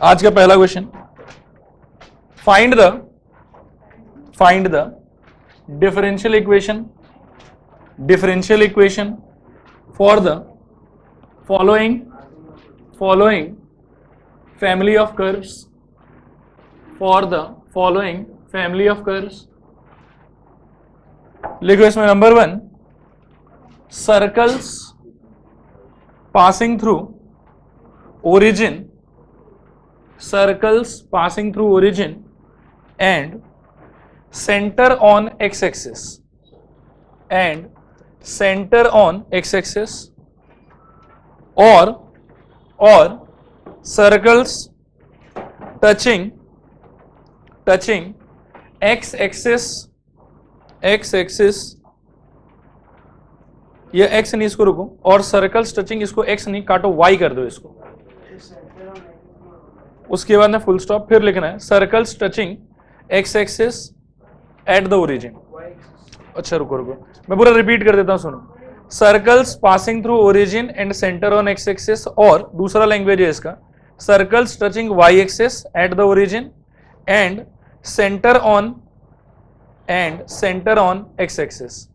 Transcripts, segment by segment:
आज का पहला question, find the differential equation for the following family of curves, लिखो इसमें number 1, circles passing through origin and center on x-axis or circles touching x-axis, ये x नहीं, इसको रुको, और सर्कल्स टचिंग, इसको x नहीं काटो, y कर दो इसको, उसके बाद में फुल स्टॉप, फिर लिखना है circles touching x axis at the origin. अच्छा रुको, मैं पूरा रिपीट कर देता हूं, सुनो, circles passing through origin and centre on x axis, और दूसरा लैंग्वेज है इसका, circles touching y axis at the origin and centre on x axis.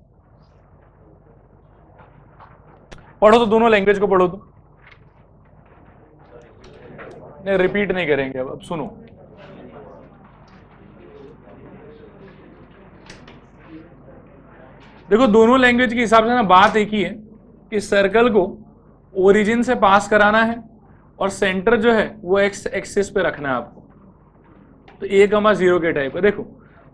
पढ़ो तो, दोनों लैंग्वेज को पढ़ो तो, नहीं रिपीट नहीं करेंगे अब सुनो। देखो दोनों लैंग्वेज के हिसाब से ना बात एक ही है कि सर्कल को ओरिजिन से पास कराना है और सेंटर जो है वो एक्स एक्सिस पे रखना है आपको। तो 1,0 के टाइप है। देखो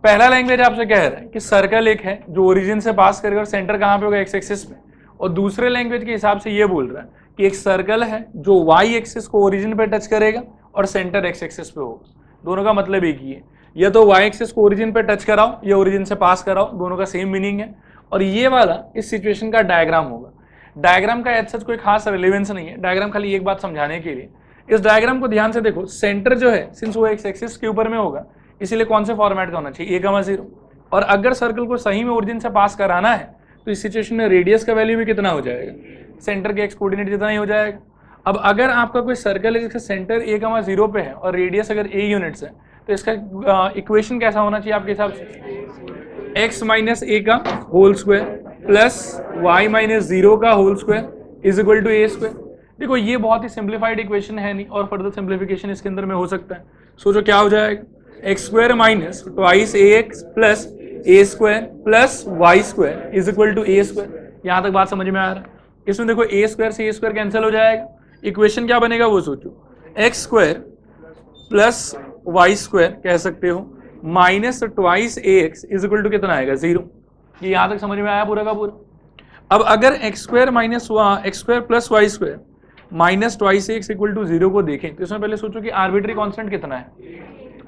पहला लैंग्वेज आपसे कह रहा है कि सर्कल एक है जो ओरिजिन से पास करेगा और सेंटर कहां पे होगा, एक्स एक्सिस पे, और दूसरे लैंग्वेज के हिसाब से ये बोल रहा है कि एक सर्कल है जो वाई एक्सिस को ओरिजिन पे टच करेगा और सेंटर एक्स एक्सिस पे होगा। दोनों का मतलब एक ही है, या तो वाई एक्सिस को ओरिजिन पे टच कराओ या ओरिजिन से पास कराओ, दोनों का सेम मीनिंग है। और ये वाला इस सिचुएशन का डायग्राम होगा। डायग्राम का ऐसा कोई खास रेलेवेंस नहीं है, डायग्राम खाली एक बात समझाने के लिए। इस डायग्राम को ध्यान से देखो, सेंटर जो है सिंस वो एक्स एक्सिस के ऊपर में होगा, इसीलिए कौन से फॉर्मेट का होना चाहिए, 1,0। और अगर सर्कल को सही में ओरिजिन से पास कराना है तो इस सिचुएशन में रेडियस का वैल्यू भी कितना हो जाएगा, सेंटर के एक्स कोऑर्डिनेट जितना ही हो जाएगा। अब अगर आपका कोई सर्कल है जिसका सेंटर 1,0 पे है और रेडियस अगर a यूनिट्स है, तो इसका इक्वेशन कैसा होना चाहिए आपके हिसाब से, x माइनस a का whole square plus y minus 0 का whole square is equal to a square. देखो ये बहुत ही सिंप्लीफाइड इक्वेशन है नहीं, और फर्दर सिंप्लीफिकेशन इसके अंदर में हो सकता है। सोचो क्या हो जाएगा, x square minus twice a x plus a square plus y square is equal to a square. यहां तक बात समझ में आ रहा है। इसमें देखो ए स्क्वायर से ए स्क्वायर कैंसिल हो जाएगा, इक्वेशन क्या बनेगा वो सोचो, x square plus y square कह सकते हो minus twice a x is equal to कितना आएगा, 0। ये यहां तक समझ में आया पूरा का पूरा। अब अगर x square minus x square plus y square minus twice x equal to 0 को देखें तो इसमें पहले सोचो कि आर्बिट्री कांस्टेंट कितना है,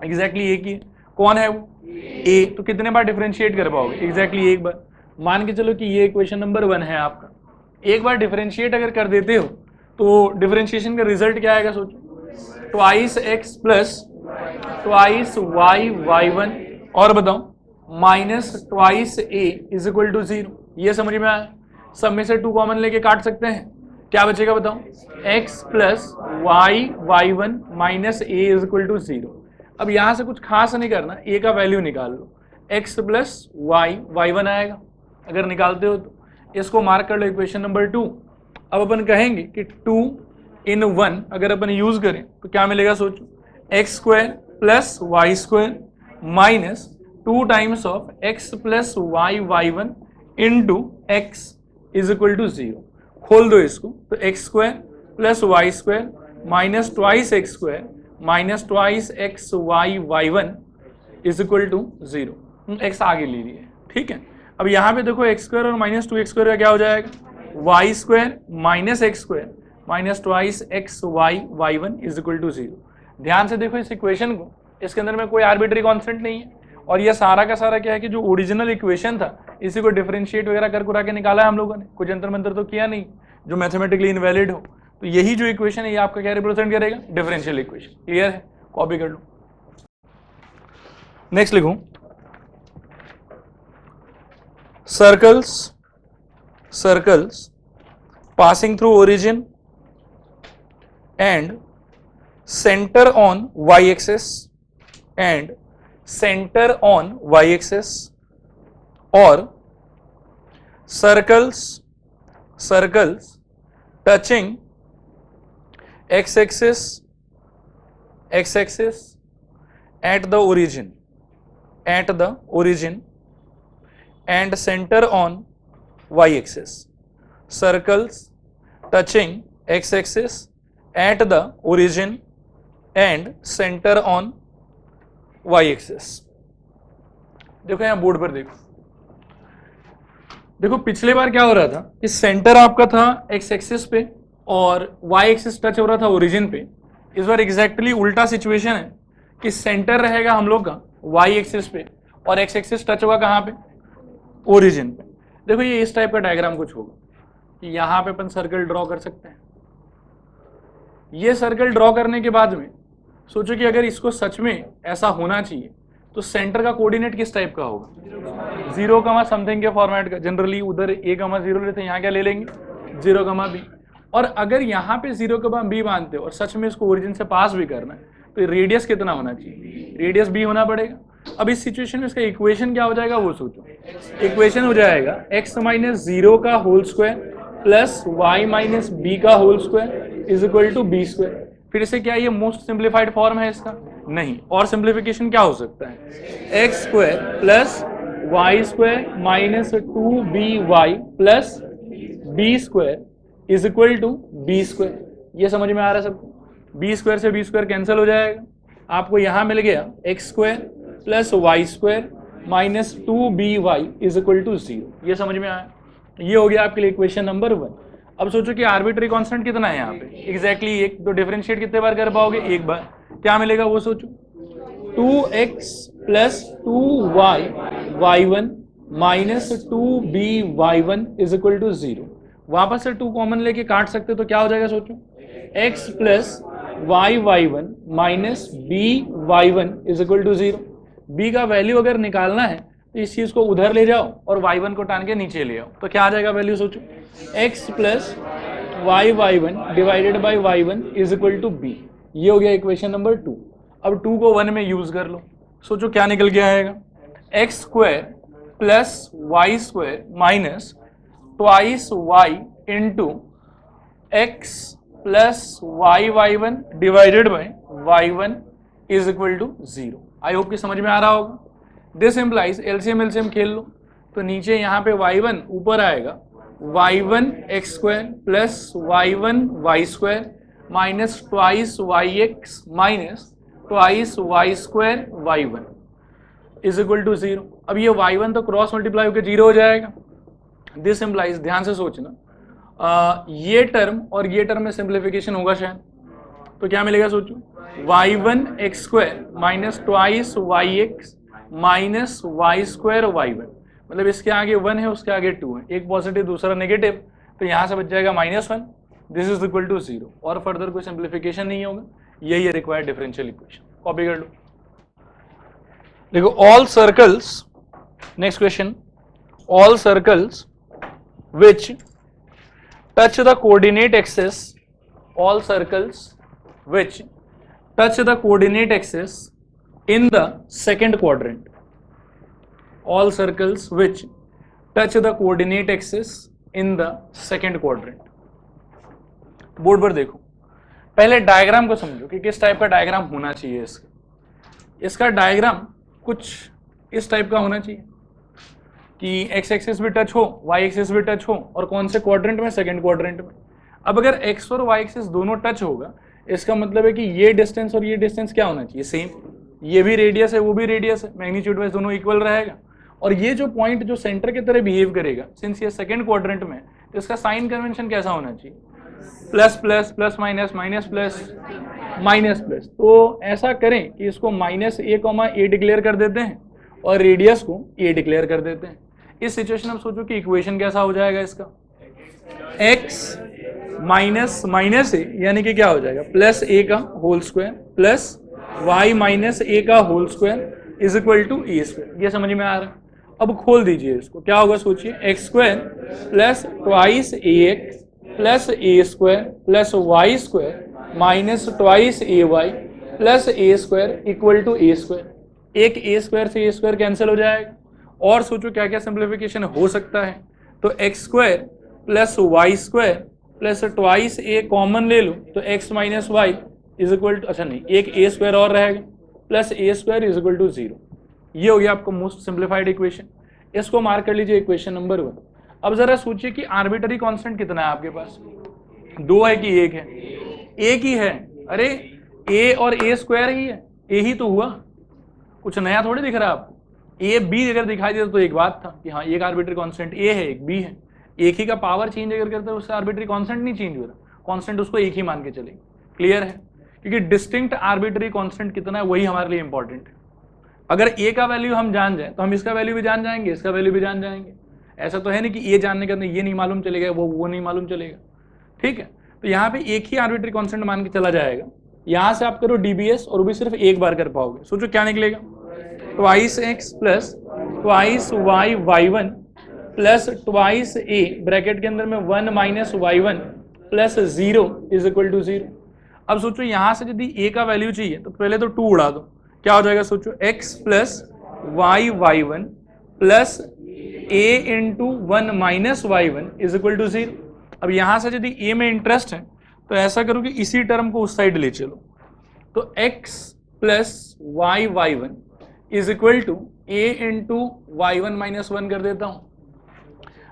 एग्जैक्टली एक ही है। कौन है वो, ए। तो कितने बार डिफरेंशिएट कर पाओगे, एग्जैक्टली एक बार। मान के चलो कि ये इक्वेशन नंबर 1 है आपका, एक बार डिफरेंशिएट अगर कर देते हो तो डिफरेंशिएशन का रिजल्ट क्या आएगा सोचो, twice x plus twice y y 1, और बताओ minus twice a is equal to 0। ये समझ में आया। सब में से 2 कॉमन लेके काट सकते हैं, क्या बचेगा बताओ, x plus y y 1 minus a is equal to 0। अब यहां से कुछ खास नहीं करना, a का वैल्यू निकाल लो, x प्लस वाई वाई 1 आएगा अगर निकालते हो तो। इसको मार्क कर लो इक्वेशन नंबर 2। अब अपन कहेंगे कि 2 in 1 अगर अपन यूज करें तो क्या मिलेगा सोचो, x square plus y square minus 2 times of x plus y y 1 into x is equal to 0। खोल दो इसको तो x square plus y square minus twice x square minus twice x y y 1 is equal to 0। X आगे ले लिए, ठीक है। अब यहाँ पे देखो एक्स स्क्वायर और माइनस 2 एक्स स्क्वायर का क्या हो जाएगा, y square minus x square minus twice x y y 1 is equal to 0। ध्यान से देखो इस इक्वेशन को, इसके अंदर में कोई आर्बिट्री कॉन्स्टेंट नहीं है, और ये सारा का सारा क्या है कि जो ओरिजिनल इक्वेशन था इसी को डिफरेंशिएट वगैरह कर कुरा के निकाला है हम लोगों ने, कुछ अंतर मंतर तो किया नहीं जो मैथमेटिकली इनवैलिड हो। तो यही जो इक्वेशन है ये आपका क्या रिप्रेजेंट करेगा, डिफरेंशियल इक्वेशन। क्लियर है, कॉपी कर लो। नेक्स्ट लिखूं, circles passing through origin and center on y-axis and center on y-axis, or circles touching x-axis at the origin and center on y-axis. Circles touching x-axis at the origin and center on y-axis. देखो यहां board पर देखो पिछले बार क्या हो रहा था कि सेंटर आपका था एक्स एक्सिस पे और वाई एक्सिस टच हो रहा था ओरिजिन पे। इस बार एग्जैक्टली उल्टा सिचुएशन है कि सेंटर रहेगा हम लोग का वाई एक्सिस पे और एक्स एक्सिस टच होगा कहाँ पे, ओरिजिन पे। देखो ये इस टाइप का डायग्राम कुछ होगा कि यहाँ पे अपन सर्कल ड्रॉ कर सकते हैं। ये सर्कल ड्रॉ करने के बाद में सोचो कि अगर इसको सच में ऐसा होना चाहिए तो सेंटर का कोऑर्डिनेट किस टाइप का होगा, 0, समथिंग के फॉर्मेट का। जनरली उधर a, 0 लेते हैं, यहाँ क्या ले लेंगे 0, b। और अगर यहाँ पे 0, b मानते हो और सच में इसको ओरिजिन से पास भी करना है तो रेडियस कितना होना चाहिए, रेडियस b होना पड़ेगा। अब इस सिचुएशन में इसका इक्वेशन क्या हो जाएगा वो सोचो। इक्वेशन हो जाएगा x - 0 का whole square plus y - b का whole square is equal to b square. फिर से क्या ये मोस्ट सिंप्लीफाइड फॉर्म है इसका, नहीं। और सिंप्लीफिकेशन क्या हो सकता है, x square plus y square minus 2by plus b square is equal to b square. ये समझ में आ रहा है सबको। b स्क्वायर से b स्क्वायर कैंसिल हो जाएगा, आपको यहां मिल गया x square plus y square minus 2by is equal to 0। ये समझ में आया, ये हो गया आपके लिए इक्वेशन नंबर 1। अब सोचो कि आर्बिट्री कांस्टेंट कितना है यहाँ पे, एग्जैक्टली एक। तो डिफरेंशिएट कितने बार कर पाओगे, एक बार। क्या मिलेगा वो सोचो, 2x plus 2y y1 minus 2by1 is equal to 0। वापस से 2 कॉमन लेके काट सकते तो क्या हो जाएगा सोचो, x plus y1 minus by1 is equal to 0। b का वैल्यू अगर निकालना है तो इस चीज को उधर ले जाओ और y1 को टान के नीचे ले आओ तो क्या आ जाएगा वैल्यू सोचो, x plus y1 divided by y1 is equal to b। ये हो गया इक्वेशन नंबर 2। अब 2 को 1 में यूज कर लो, सोचो क्या निकल के आएगा, x square plus y square minus twice y into x plus y1 divided by y1 is equal to 0। I hope कि समझ में आ रहा होगा। दिस इम्प्लाइज एलसीएम खेल लो तो नीचे यहाँ पे y1 ऊपर आएगा y1 x square plus y1 y square minus twice yx minus twice y square y1 is equal to 0। अब ये y1 तो क्रॉस मल्टीप्लाई होकर 0 हो जाएगा। दिस इम्प्लाइज, ध्यान से सोचना, ये टर्म और ये टर्म में सिंप्लीफिकेशन होगा शायद, तो क्या मिलेगा सोचो, y1 x square minus twice yx minus y square y1। मतलब इसके आगे 1 है, उसके आगे 2 है, एक पॉजिटिव दूसरा नेगेटिव, तो यहाँ से बच जाएगा -1। दिस इज इक्वल टू 0 और फर्दर कोई सिंप्लीफिकेशन नहीं होगा। यही है रिक्वायर्ड डिफरेंशियल इक्वेशन। कॉपी कर लो। देखो all circles, next question, all circles which touch the coordinate axis, all circles which touch the coordinate axis in the second quadrant, all circles which touch the coordinate axis in the second quadrant। Board पर देखो, पहले diagram को समझो कि किस type का diagram होना चाहिए। इसका डायग्राम कुछ इस टाइप का होना चाहिए कि एक्स एक्सिस भी टच हो, वाई एक्सिस भी टच हो, और कौन से क्वाड्रेंट में, सेकंड क्वाड्रेंट में। अब अगर एक्स और वाई एक्सिस दोनों टच होगा, इसका मतलब है कि ये डिस्टेंस और ये डिस्टेंस क्या होना चाहिए, सेम। ये भी रेडियस है, वो भी रेडियस है, मैग्नीट्यूड वाइज दोनों इक्वल रहेगा। और ये जो पॉइंट जो सेंटर की तरह बिहेव करेगा, सिंस ये सेकंड क्वाड्रेंट में, तो इसका साइन कन्वेंशन कैसा होना चाहिए, plus plus plus minus minus plus minus plus. तो ऐसा करें कि इसको -a, डिक्लेयर कर देते हैं और रेडियस को a डिक्लेयर कर देते हैं। इस सिचुएशन में सोचो कि इक्वेशन कैसा हो जाएगा इसका, x माइनस माइनस a यानी कि क्या हो जाएगा, प्लस a का whole square plus y minus a का whole square is equal to a square. ये समझ में आ रहा है। अब खोल दीजिए इसको, क्या होगा सोचिए, x square plus twice ax plus a square plus y square minus twice a y plus a square equal to a square. एक ए स्क्वायर से ए स्क्वायर कैंसिल हो जाएगा। और सोचो क्या क्या सिंप्लीफिकेशन हो सकता है। तो x square plus y square plus twice a common ले लो तो x minus y is equal to, अच्छा नहीं, एक ए स्क्वायर और रहेगा plus a square is equal to 0। ये हो गया आपको मोस्ट सिंप्लीफाइड इक्वेशन। इसको मार्क कर लीजिए इक्वेशन नंबर 1। अब जरा सोचिए कि आर्बिटरी कांस्टेंट कितना है आपके पास, 2 है कि 1 है? एक ही है। अरे ए और ए स्क्वायर ही है, ए ही तो हुआ, कुछ नया थोड़ी दिख रहा है आपको। ए बी अगर दिखाई देता तो एक बात था कि हाँ एक आर्बिट्री कांस्टेंट ए है एक बी है, एक ही का पावर चेंज अगर करता है उससे आर्बिट्री कांस्टेंट नहीं चेंज हो रहा, कांस्टेंट उसको एक ही मान के चलेगी। क्लियर है? क्योंकि डिस्टिंक्ट आर्बिट्री कांस्टेंट कितना है वही हमारे लिए इंपॉर्टेंट है। अगर ए का वैल्यू हम जान जाए तो हम इसका वैल्यू भी जान जाएंगे, इसका वैल्यू भी जान जाएंगे। ऐसा तो है नहीं कि ए जानने के अंदर ये नहीं मालूम चलेगा, वो नहीं मालूम चलेगा। ठीक है, तो यहाँ पे एक ही आर्बिट्री कांस्टेंट मान के चला जाएगा। यहाँ से आप करो डीबीएस और वो भी सिर्फ एक बार कर पाओगे। सोचो क्या निकलेगा, twice x plus twice y y one plus twice a bracket के अंदर में 1 minus y one plus 0 is equal to 0। अब सोचो यहाँ से यदि ए का वैल्यू चाहिए तो पहले तो 2 उड़ा दो, क्या हो जाएगा? सोचो x plus y y one plus a into 1 minus y one is equal to 0। अब यहाँ से यदि ए में इंटरेस्ट है तो ऐसा करो कि इसी टर्म को उस साइड ले चलो, तो x plus y y one is equal to a into Y one minus one कर देता हूँ।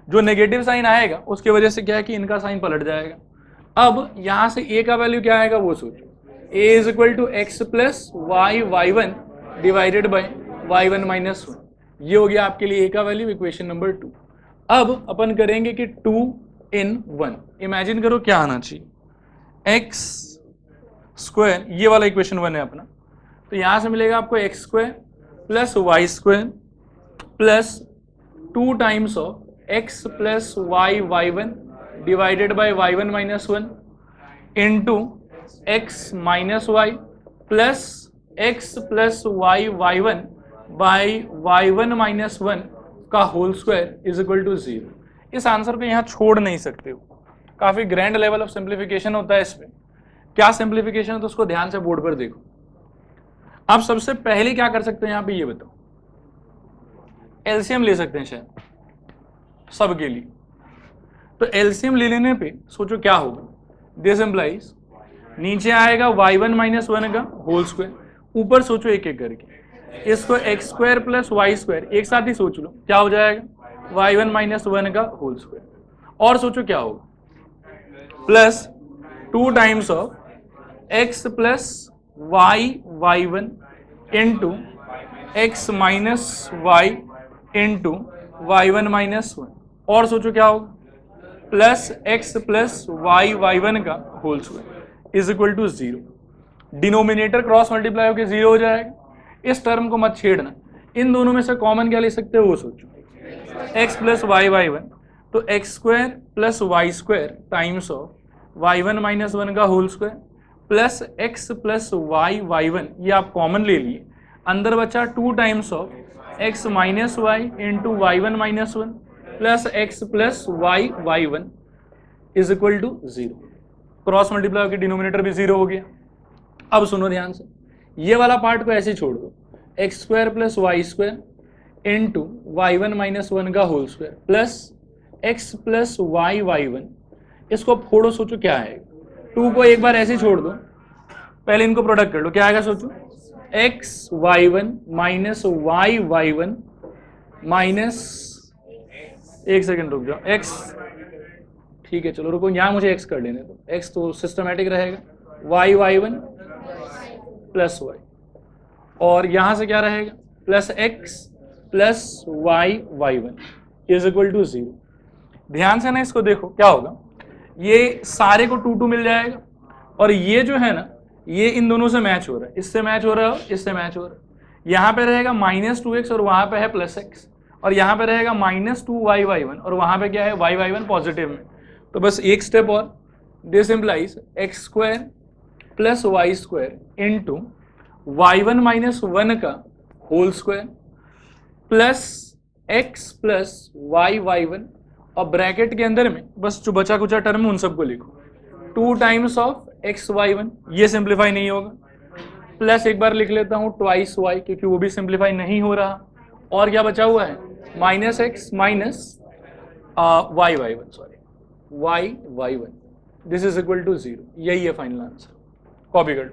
जो नेगेटिव साइन आएगा उसकी वजह से क्या है कि इनका साइन पलट जाएगा। अब यहाँ से a का वैल्यू क्या आएगा वो सोचो, a is equal to x plus y y one divided by y one minus one. ये हो गया आपके लिए a का वैल्यू, इक्वेशन नंबर 2। अब अपन करेंगे कि 2 in 1, इमेजिन करो क्या आना चाहिए, एक्स स्क्वायर, ये वाला इक्वेशन 1 है अपना, तो यहाँ से मिलेगा आपको x square plus y square plus 2 times of x plus y y one divided by y one minus one into x minus y plus x plus y y one by y one minus one का whole square is equal to 0। इस answer को यहाँ छोड़ नहीं सकते हो, काफी grand level of simplification होता है इसमें। क्या सिंप्लीफिकेशन है तो उसको ध्यान से बोर्ड पर देखो। आप सबसे पहले क्या कर सकते हैं यहाँ पे ये बताओ, एलसीएम ले सकते हैं शायद सबके लिए। तो एलसीएम ले लेने पे सोचो क्या होगा, दिस इंप्लाइज नीचे आएगा वाई वन माइनस वन का होल स्क्वायर, ऊपर सोचो एक एक करके, इसको x square plus y square एक साथ ही सोच लो, क्या हो जाएगा वाई वन माइनस वन का होल स्क्वायर। और सोचो क्या होगा, plus 2 times of x plus y y one into x minus y into Y one minus one. और सोचो क्या होगा, plus x plus y y one का whole square is equal to 0। Denominator cross multiply होकर 0 हो जाएगा। इस term को मत छेड़ना, इन दोनों में से कॉमन क्या ले सकते हो वो सोचो, x plus y y one, तो x square plus y square times of y one minus one का whole square plus x plus y y one, ये आप कॉमन ले लिए, अंदर बचा 2 times of x minus y into Y one minus one plus x plus y y one is equal to 0। Cross multiply होकर denominator भी 0 हो गया। अब सुनो ध्यान से, ये वाला पार्ट को ऐसे छोड़ दो, x square plus y square into Y one minus one का whole square plus x plus y y one, इसको फोड़ो, सोचो क्या आएगा। 2 को एक बार ऐसे छोड़ दो, पहले इनको प्रोडक्ट कर लो, क्या आएगा सोचो, x Y one minus y y one minus, एक सेकेंड रुक जाओ, एक्स, ठीक है चलो रुको, यहाँ मुझे एक्स कर लेने दो, एक्स तो सिस्टमेटिक रहेगा, y y one plus y, और यहाँ से क्या रहेगा, plus x plus y y one is equal to 0। ध्यान से ना इसको देखो क्या होगा, ये सारे को 2 2 मिल जाएगा, और ये जो है ना ये इन दोनों से मैच हो रहा है, इससे मैच हो रहा है, इससे मैच हो रहा है। यहाँ पे रहेगा माइनस 2x और वहाँ पे है प्लस x, और यहाँ पे रहेगा माइनस 2 वाई वाई वन और वहाँ पे क्या है वाई वाई वन पॉजिटिव में। तो बस एक स्टेप और, this implies x square plus y square into Y one minus one का whole square plus x plus y y one, और ब्रैकेट के अंदर में बस जो बचा कुचा टर्म है उन सबको लिखो, 2 times of x Y one, ये सिंप्लीफाई नहीं होगा, प्लस एक बार लिख लेता हूं ट्वाइस वाई, क्योंकि वो भी सिंप्लीफाई नहीं हो रहा, और क्या बचा हुआ है minus x minus y y one, sorry y y one, this is equal to 0। यही है फाइनल आंसर, कॉपी कर लो।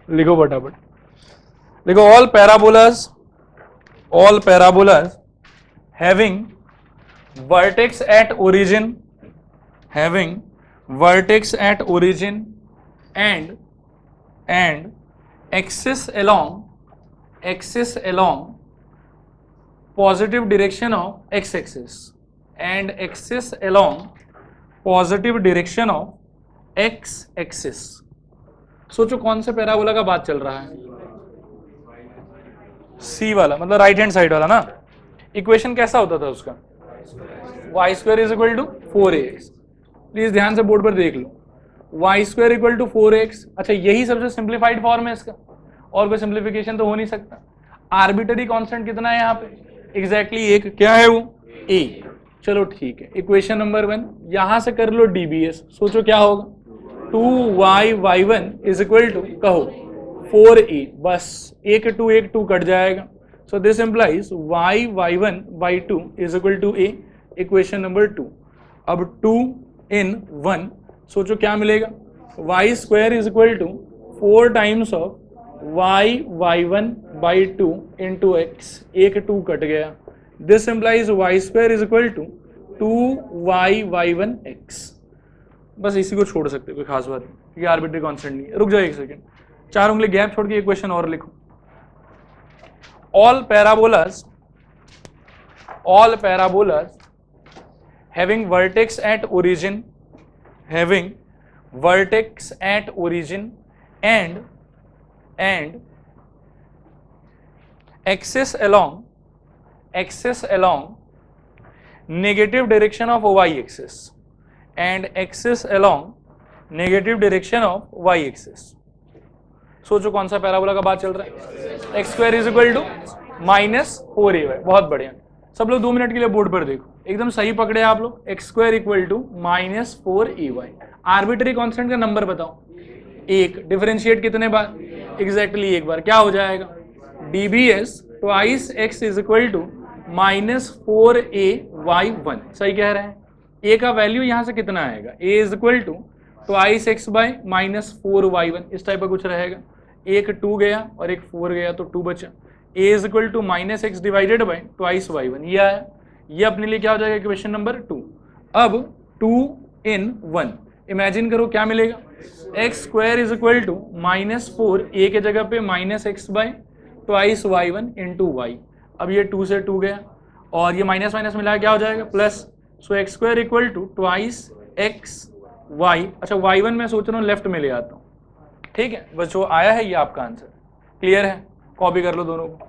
लिखो फटाफट, लिखो all parabolas having vertex at origin, having vertex at origin and axis along positive direction of x-axis and axis along positive direction of x-axis। सोचो कौन से parabola का बात चल रहा है, सी वाला, मतलब राइट हैंड साइड वाला ना। इक्वेशन कैसा होता था उसका, y square is equal to 4ax, please ध्यान से बोर्ड पर देख लो, y square equal to 4x। अच्छा यही सबसे सिंप्लीफाइड फॉर्म है इसका, और कोई सिंप्लीफिकेशन तो हो नहीं सकता। आर्बिटरी कांस्टेंट कितना है यहाँ पे, एग्जैक्टली एक, क्या है वो a। चलो ठीक है, इक्वेशन नंबर 1 यहां से कर लो dbs, सोचो क्या होगा 2y y1 is equal to कहो 4a, बस एक टू कट जाएगा, so this implies y y1 y2 is equal to a, equation number 2। अब 2 in 1, सोचो क्या मिलेगा, y square is equal to 4 times of y y1 by 2 into x, एक 2 कट गया, this implies y square is equal to 2y y1 x। बस इसी को छोड़ सकते हो, कोई खास बात नहीं, ये आर्बिट्री कांस्टेंट नहीं है। रुक जाओ एक सेकेंड, 4 उंगली गैप छोड़ के एक क्वेश्चन और लिखो। All parabolas having vertex at origin and axis along negative direction of y axis and axis along negative direction of y axis। सोचो कौन सा पैराबोला का बात चल रहा है, x square is equal to -4ay, बहुत बढ़िया। सब लोग 2 मिनट के लिए बोर्ड पर देखो, एकदम सही पकड़े आप लोग, x square equal to -4ay। Arbitrary constant का नंबर बताओ, एक, डिफरेंशिएट कितने बार, एग्जैक्टली एक बार, क्या हो जाएगा dbs twice x is equal to -4ay1, सही कह रहे हैं। a का वैल्यू यहां से कितना आएगा, a is equal to twice x by -4y1, इस टाइप का कुछ रहेगा, एक 2 गया और एक 4 गया तो 2 बचा, a is equal to -x divided by twice y1, ये आया, ये अपने लिए क्या हो जाएगा क्वेश्चन नंबर 2। अब 2 in 1, इमेजिन करो क्या मिलेगा, x square is equal to -4, a के जगह पे -x by twice y1 into y। अब ये 2 से 2 गया और ये माइनस माइनस मिला क्या हो जाएगा plus, so x square equal to twice x y. अच्छा y1 मैं सोच रहा हूँ लेफ्ट में ले आता हूँ, ठीक है, बस जो आया है ये आपका आंसर, क्लियर है, कॉपी कर लो दोनों को।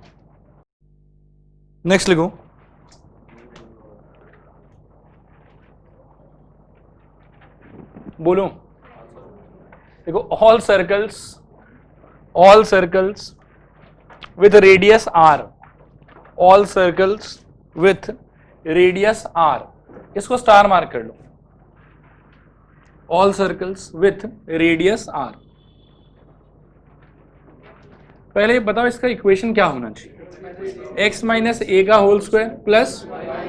नेक्स्ट लिखो, बोलो, देखो all circles with radius r, all circles with radius r, इसको स्टार मार्क कर लो, all circles with radius r। पहले बताओ इसका इक्वेशन क्या होना चाहिए, x माइनस ए का whole square plus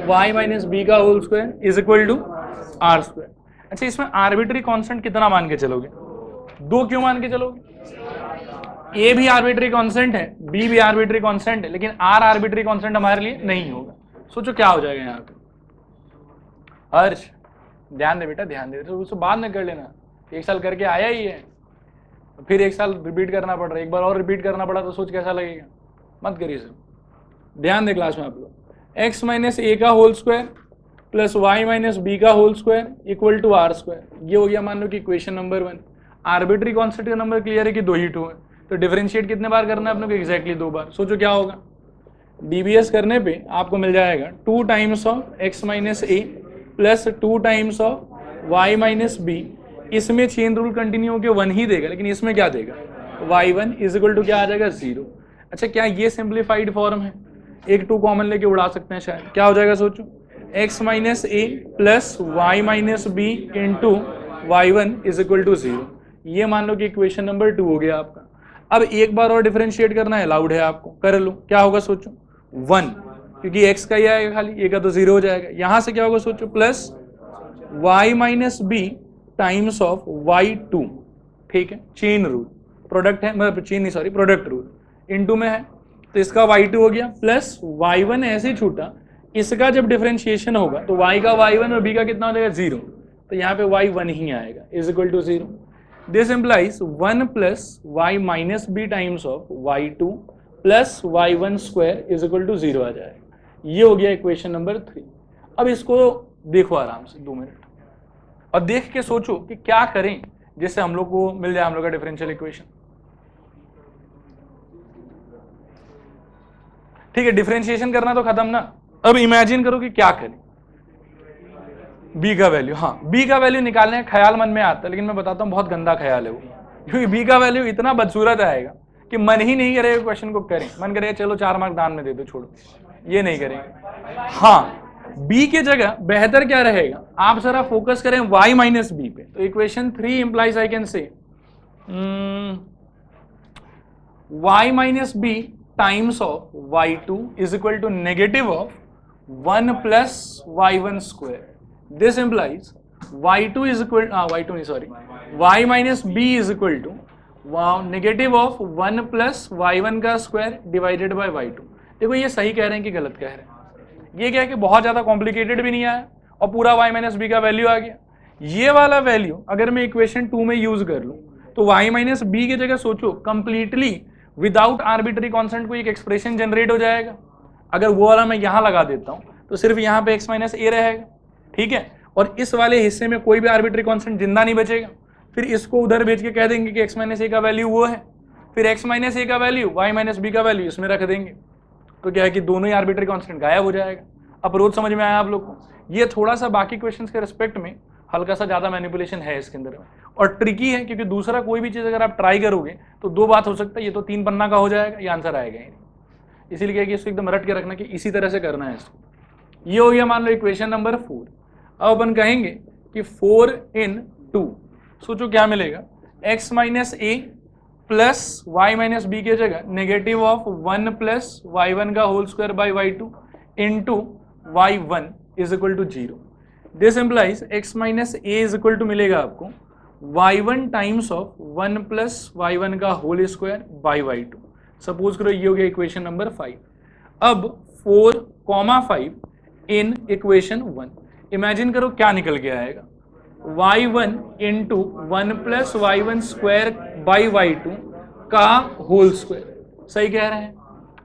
y minus b का whole square is equal to r square. अच्छा इसमें आर्बिट्री कांस्टेंट कितना मान के चलोगे, 2 क्यों मान के चलोगे, ए भी आर्बिट्री कांस्टेंट है, बी भी आर्बिट्री कांस्टेंट है, लेकिन आर आर्बिट्री कांस्टेंट हमारे लिए नहीं होगा। सोचो क्या हो जाएगा यहाँ पे, हर्ष ध्यान दे बेटा, ध्यान दे, तो उसको बाद में कर लेना, 1 साल करके आया ही है, फिर 1 साल रिपीट करना पड़ रहा है, एक बार और रिपीट करना पड़ा तो सोच कैसा लगेगा, मत करिए सर, ध्यान दे क्लास में आप लोग। एक्स माइनस ए का whole square plus y minus b का whole square equal to r square, ये हो गया मान लो कि इक्वेशन नंबर 1। आर्बिट्री कांस्टेंट का नंबर क्लियर है कि 2 ही 2 है, तो डिफरेंशिएट कितने बार करना है अपने को, एग्जैक्टली 2 बार। सोचो क्या होगा, डीबीएस करने पे आपको मिल जाएगा 2 times of x minus a plus 2 times of y minus b, इसमें चेन रूल कंटिन्यू होकर 1 ही देगा, लेकिन इसमें क्या देगा y1 इज इक्वल टू क्या आ जाएगा 0। अच्छा क्या ये सिंप्लीफाइड फॉर्म है, एक 2 कॉमन लेके उड़ा सकते हैं शायद, क्या हो जाएगा सोचो, x minus a plus y minus b into Y one is equal to 0। ये मान लो कि इक्वेशन नंबर 2 हो गया आपका। अब एक बार और डिफरेंशिएट करना अलाउड है आपको, कर लो। क्या होगा सोचो, 1, क्योंकि x का ही आएगा खाली, ए का तो 0 हो जाएगा। यहां से क्या होगा सोचो, plus y minus b times of y2, ठीक है, चेन रूल, प्रोडक्ट है, मतलब चेन नहीं, सॉरी, प्रोडक्ट रूल, इनटू में है, तो इसका y2 हो गया, प्लस y1 ऐसे ही छूटा, इसका जब डिफरेंशिएशन होगा तो y का y1 और b का कितना हो जाएगा, 0, तो यहाँ पे y1 ही आएगा, is equal to 0। This implies 1 plus y minus b times of y2 plus y1 square is equal to 0 आ जाएगा। ये हो गया इक्वेशन नंबर 3। अब इसको देखो आराम से 2 मिनट और देख के सोचो कि क्या करें जिससे हम लोग को मिल जाए हम लोग का डिफरेंशियल इक्वेशन। ठीक है, डिफरेंशिएशन करना तो खत्म ना। अब इमेजिन करो कि क्या करें, b का वैल्यू, हाँ b का वैल्यू निकालने का ख्याल मन में आता है, लेकिन मैं बताता हूँ बहुत गंदा ख्याल है वो, क्योंकि b का वैल्यू इतना बदसूरत आएगा कि मन ही नहीं करेगा क्वेश्चन को करें, मन करेगा चलो 4 मार्क दान में दे दो, छोड़ो, ये नहीं करेंगे। हाँ, b के जगह बेहतर क्या रहेगा, आप जरा फोकस करें y माइनस बी पे। तो equation 3 implies I can say y minus b times of y2 is equal to negative of 1 plus y1 square. This implies y2 is equal y2 नहीं, sorry, y minus b is equal to negative of 1 plus y1 का square divided by y2। देखो ये सही कह रहे हैं कि गलत कह रहे हैं। ये क्या है कि बहुत ज्यादा कॉम्प्लिकेटेड भी नहीं आया और पूरा y माइनस बी का वैल्यू आ गया। ये वाला वैल्यू अगर मैं इक्वेशन 2 में यूज कर लूं तो y माइनस बी की जगह सोचो कंप्लीटली विदाउट आर्बिट्री कॉन्स्टेंट को एक एक्सप्रेशन जनरेट हो जाएगा। अगर वो वाला मैं यहाँ लगा देता हूँ तो सिर्फ यहाँ पे x माइनस ए रहेगा, ठीक है, और इस वाले हिस्से में कोई भी आर्बिट्री कांस्टेंट जिंदा नहीं बचेगा। फिर इसको उधर भेज के कह देंगे कि x माइनस ए का वैल्यू वो है, फिर x माइनस ए का वैल्यू y माइनस बी का वैल्यू इसमें रख देंगे, तो क्या है कि दोनों ही आर्बिट्री कांस्टेंट गायब हो जाएगा। अप्रोच समझ में आया आप लोग को। ये थोड़ा सा बाकी क्वेश्चंस के रिस्पेक्ट में हल्का सा ज्यादा मैनिपुलेशन है इसके अंदर में, और ट्रिकी है, क्योंकि दूसरा कोई भी चीज अगर आप ट्राई करोगे तो 2 बात हो सकता है, ये तो 3 पन्ना का हो जाएगा, ये आंसर आएगा ही नहीं। इसीलिए क्या कि इसको एकदम रट के रखना कि इसी तरह से करना है इसको। ये हो गया मान लो इक्वेशन नंबर 4। अब अपन कहेंगे कि 4 in 2, सोचो क्या मिलेगा, x minus a plus y minus b के जगह नेगेटिव ऑफ 1 प्लस y1 का whole square by y2 into y1 is equal to 0। This implies x minus a is equal to मिलेगा आपको y1 times of 1 plus y1 का whole square by y2। Suppose करो ये हो गया equation number 5। अब 4,5 in equation 1, imagine करो क्या निकल के आएगा, y1 into 1 plus y1 square by y2 का होल स्क्वायर। सही कह रहे हैं,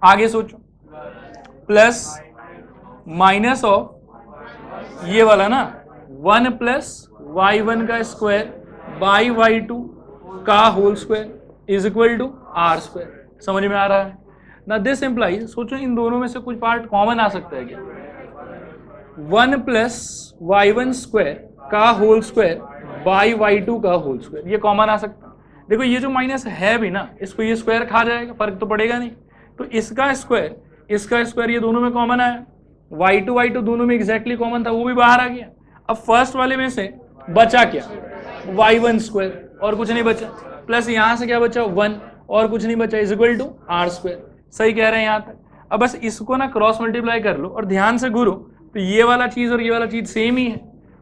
आगे सोचो, प्लस माइनस ऑफ ये वाला ना 1 प्लस y1 का स्क्वायर बाई y2 का whole square is equal to r square. समझ में आ रहा है ना। दिस इंप्लाइज, सोचो इन दोनों में से कुछ पार्ट कॉमन आ सकता है क्या, 1 प्लस y1 स्क्वायर का होल स्क्वायर बाई y2 का होल स्क्वायर, ये कॉमन आ सकता है। देखो ये जो माइनस है भी ना, इसको ये स्क्वायर खा जाएगा, फर्क तो पड़ेगा नहीं, तो इसका स्क्वायर ये दोनों में कॉमन आया, y2 दोनों में एग्जैक्टली कॉमन था, वो भी बाहर आ गया। अब फर्स्ट वाले में से बचा क्या, y1 स्क्वायर और कुछ नहीं बचा, प्लस यहाँ से क्या बचा 1 और कुछ नहीं बचा, is equal to r square. सही कह रहे हैं यहाँ तक। अब बस इसको ना क्रॉस मल्टीप्लाई कर लो और ध्यान से घूरो, तो ये वाला चीज और ये वाला चीज सेम ही है,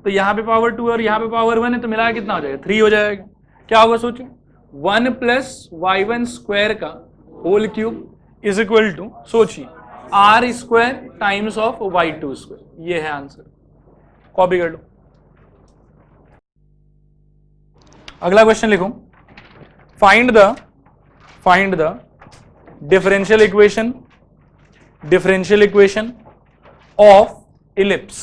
तो यहाँ पे पावर 2 और यहाँ पे पावर 1 है, तो मिला कितना हो जाएगा, 3 हो जाएगा। क्या होगा सोचो, 1 प्लस y1 स्क्वायर का whole cube is equal to, सोचिए, r square times of y2 square. ये है आंसर, कॉपी कर लो। अगला क्वेश्चन लिखो, find the differential equation of ellipse।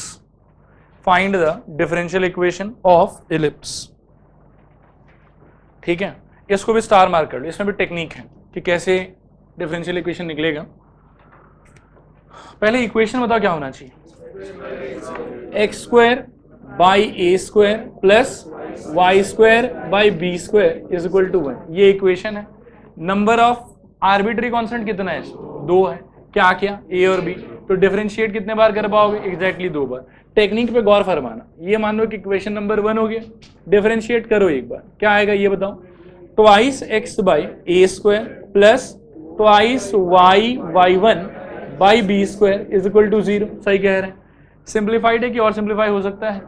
Find the differential equation of ellipse। ठीक है, इसको भी स्टार मार्क कर लो, इसमें भी टेक्निक है कि कैसे डिफरेंशियल इक्वेशन निकलेगा। पहले इक्वेशन बताओ क्या होना चाहिए, x square by a square plus y square by b square is equal to 1, ये इक्वेशन है। नंबर ऑफ आर्बिट्री कांस्टेंट कितना है, 2 है। क्या क्या, a और b, तो डिफरेंशिएट कितने बार कर पाओगे? एग्जैक्टली 2 बार। टेक्निक पे गौर फरमाना, ये मान लो कि इक्वेशन नंबर 1 हो गया, डिफरेंशिएट करो एक बार, क्या आएगा ये बताओ? Twice x by a square plus twice y y one by b square is equal to 0। सही कह रहे हैं। सिंप्लीफाइड है कि और सिंप्लीफाई हो सकता है?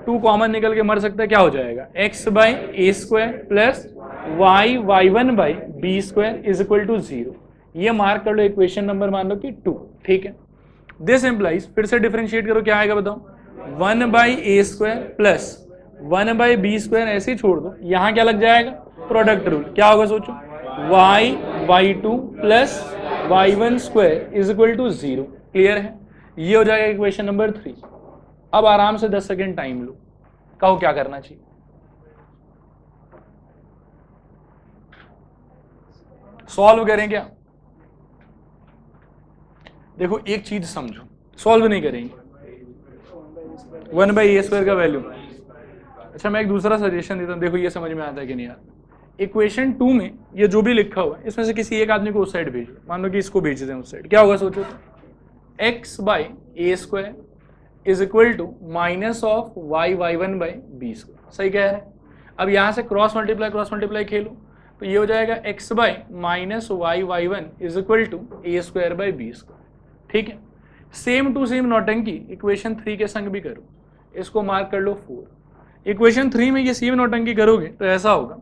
2 कॉमन निकल के मर सकता है, क्या हो जाएगा? X by a square plus y y one by b square is equal to 0। ये मार्क कर लो इक्वेशन नंबर मान लो कि 2। ठीक है, दिस इंप्लाइज, फिर से डिफरेंशिएट करो, क्या आएगा बताओ? 1 by a square plus 1 by b square, ऐसे ही छोड़ दो, यहां क्या लग जाएगा? Product rule. क्या होगा सोचो? Y y two plus y one square is equal to 0। Clear है? ये हो जाएगा इक्वेशन नंबर 3। अब आराम से 10 सेकेंड टाइम लो, कहो क्या करना चाहिए? सॉल्व करें क्या? देखो एक चीज समझो, सॉल्व नहीं करेंगे 1 बाई ए स्क्वायर का वैल्यू। अच्छा मैं एक दूसरा सजेशन देता हूं, देखो ये समझ में आता है कि नहीं आता? इक्वेशन 2 में ये जो भी लिखा हुआ है इसमें से किसी एक आदमी को उस साइड भेजिए, मान लो कि इसको भेज दें उस साइड, क्या होगा सोचो तो? X by a square is equal to minus of y y one by b square. सही कह रहे हैं। अब यहां से क्रॉस मल्टीप्लाई खेलो, तो ये हो जाएगा x by minus y y one is equal to a square by b square. ठीक है, सेम टू सेम नौटंकी इक्वेशन 3 के संग भी करो, इसको मार्क कर लो 4। इक्वेशन 3 में ये सेम नौटंकी करोगे तो ऐसा होगा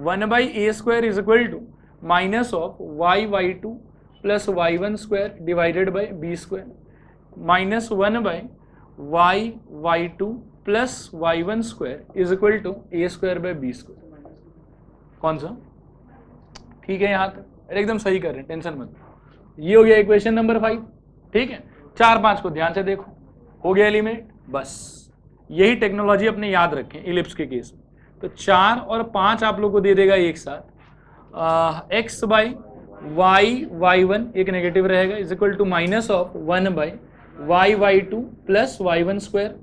1 by a square is equal to minus of y y two plus y one square divided by b square minus 1 by y y two plus y one square is equal to a square by b square. कौन सा? ठीक है, यहां तक एकदम सही कर रहे हैं, टेंशन मत। ये हो गया इक्वेशन नंबर 5। ठीक है, 4-5 को ध्यान से देखो, हो गया एलिमिनेट। बस यही टेक्नोलॉजी अपने याद रखें इलिप्स के केस में। तो 4 और 5 आप लोग को दे देगा एक साथ, x by y y one एक नेगेटिव रहेगा is equal to minus of 1 by y y two plus y one square.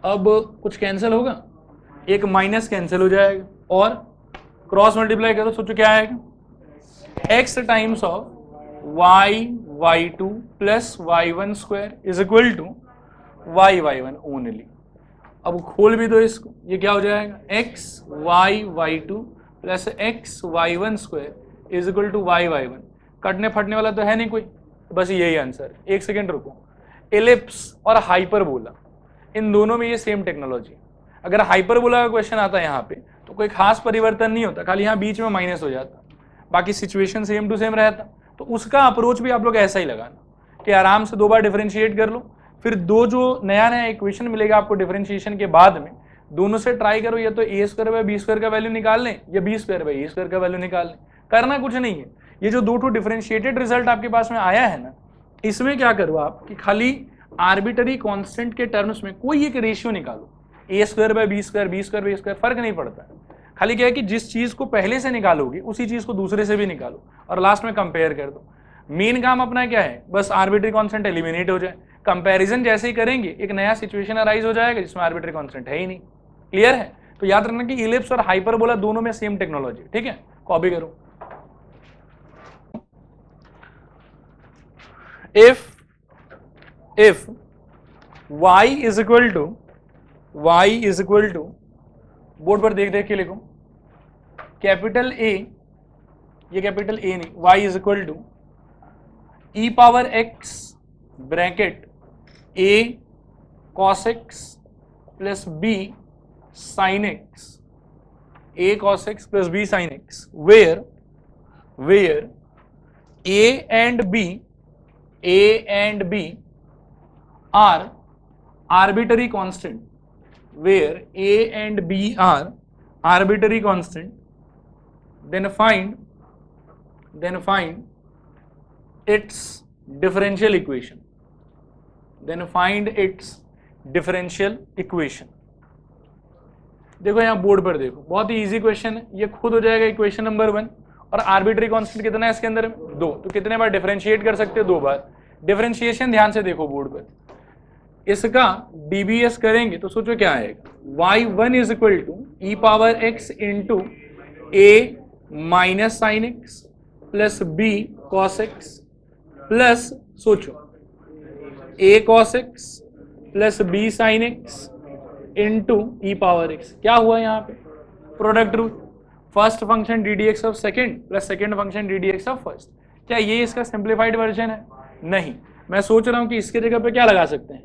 अब कुछ कैंसिल होगा, एक माइनस कैंसिल हो जाएगा और क्रॉस मल्टीप्लाई करो, सोचो क्या आएगा? X times of y y two plus y one square is equal to y y one only. अब खोल भी दो इसको, ये क्या हो जाएगा? X y y two plus x Y one square is equal to y y one. कटने फटने वाला तो है नहीं कोई, बस यही आंसर। एक सेकेंड रुको, एलिप्स और हाइपरबोला इन दोनों में ये सेम टेक्नोलॉजी। अगर हाइपरबोला का क्वेश्चन आता है यहाँ पे तो कोई खास परिवर्तन नहीं होता, खाली यहाँ बीच में माइनस हो जाता, बाकी सिचुएशन सेम टू सेम रहता। तो उसका अप्रोच भी आप लोग ऐसा ही लगाना कि आराम से 2 बार डिफरेंशिएट कर लो, फिर 2 जो नया नया इक्वेशन मिलेगा आपको डिफरेंशिएशन के बाद में, दोनों से ट्राई करो, या तो a square by b square का वैल्यू निकाल लें या b square by a square का वैल्यू निकाल लें। करना कुछ नहीं है, ये जो 2 डिफरेंशिएटेड रिजल्ट आपके पास में आया है ना, इसमें क्या करो आप कि खाली आर्बिटरी कांस्टेंट के टर्म्स में कोई एक रेशियो निकालो, a square by b square, b square by a square, फर्क नहीं पड़ता। खाली क्या है कि जिस चीज को पहले से निकालोगे उसी चीज को दूसरे से भी निकालो और लास्ट में कंपेयर कर दो। मेन काम अपना क्या है? बस आर्बिट्री कांस्टेंट एलिमिनेट हो जाए। कंपैरिजन जैसे ही करेंगे एक नया सिचुएशन अराइज हो जाएगा जिसमें आर्बिट्री कांस्टेंट है ही नहीं। क्लियर है? तो याद रखना कि इलिप्स और हाइपरबोला दोनों में सेम टेक्नोलॉजी। ठीक है, कॉपी करो। if y is equal to board पर देख देख के लिखो, कैपिटल ए, ये कैपिटल ए नहीं, y is equal to e power x bracket a cos x plus b sin x, a cos x plus b sin x, where a and b are arbitrary constant, where a and b are arbitrary constant, then find its differential equation, देखो यहाँ board पर देखो, बहुत ही easy question है, ये खुद हो जाएगा इक्वेशन नंबर 1। और आर्बिट्री कांस्टेंट कितना है इसके अंदर में? 2। तो कितने बार डिफरेंशिएट कर सकते हो? 2 बार। डिफरेंशिएशन ध्यान से देखो बोर्ड पर, इसका डीबीएस करेंगे तो सोचो क्या आएगा? y1 is equal to e power x into a minus sine x plus b cos x plus सोचो a cos x plus b sin x into e power x। क्या हुआ यहाँ पे? Product rule, first function d d x of second plus second function d d x of first. क्या ये इसका simplified version है? नहीं। मैं सोच रहा हूं कि इसके जगह पे क्या लगा सकते हैं,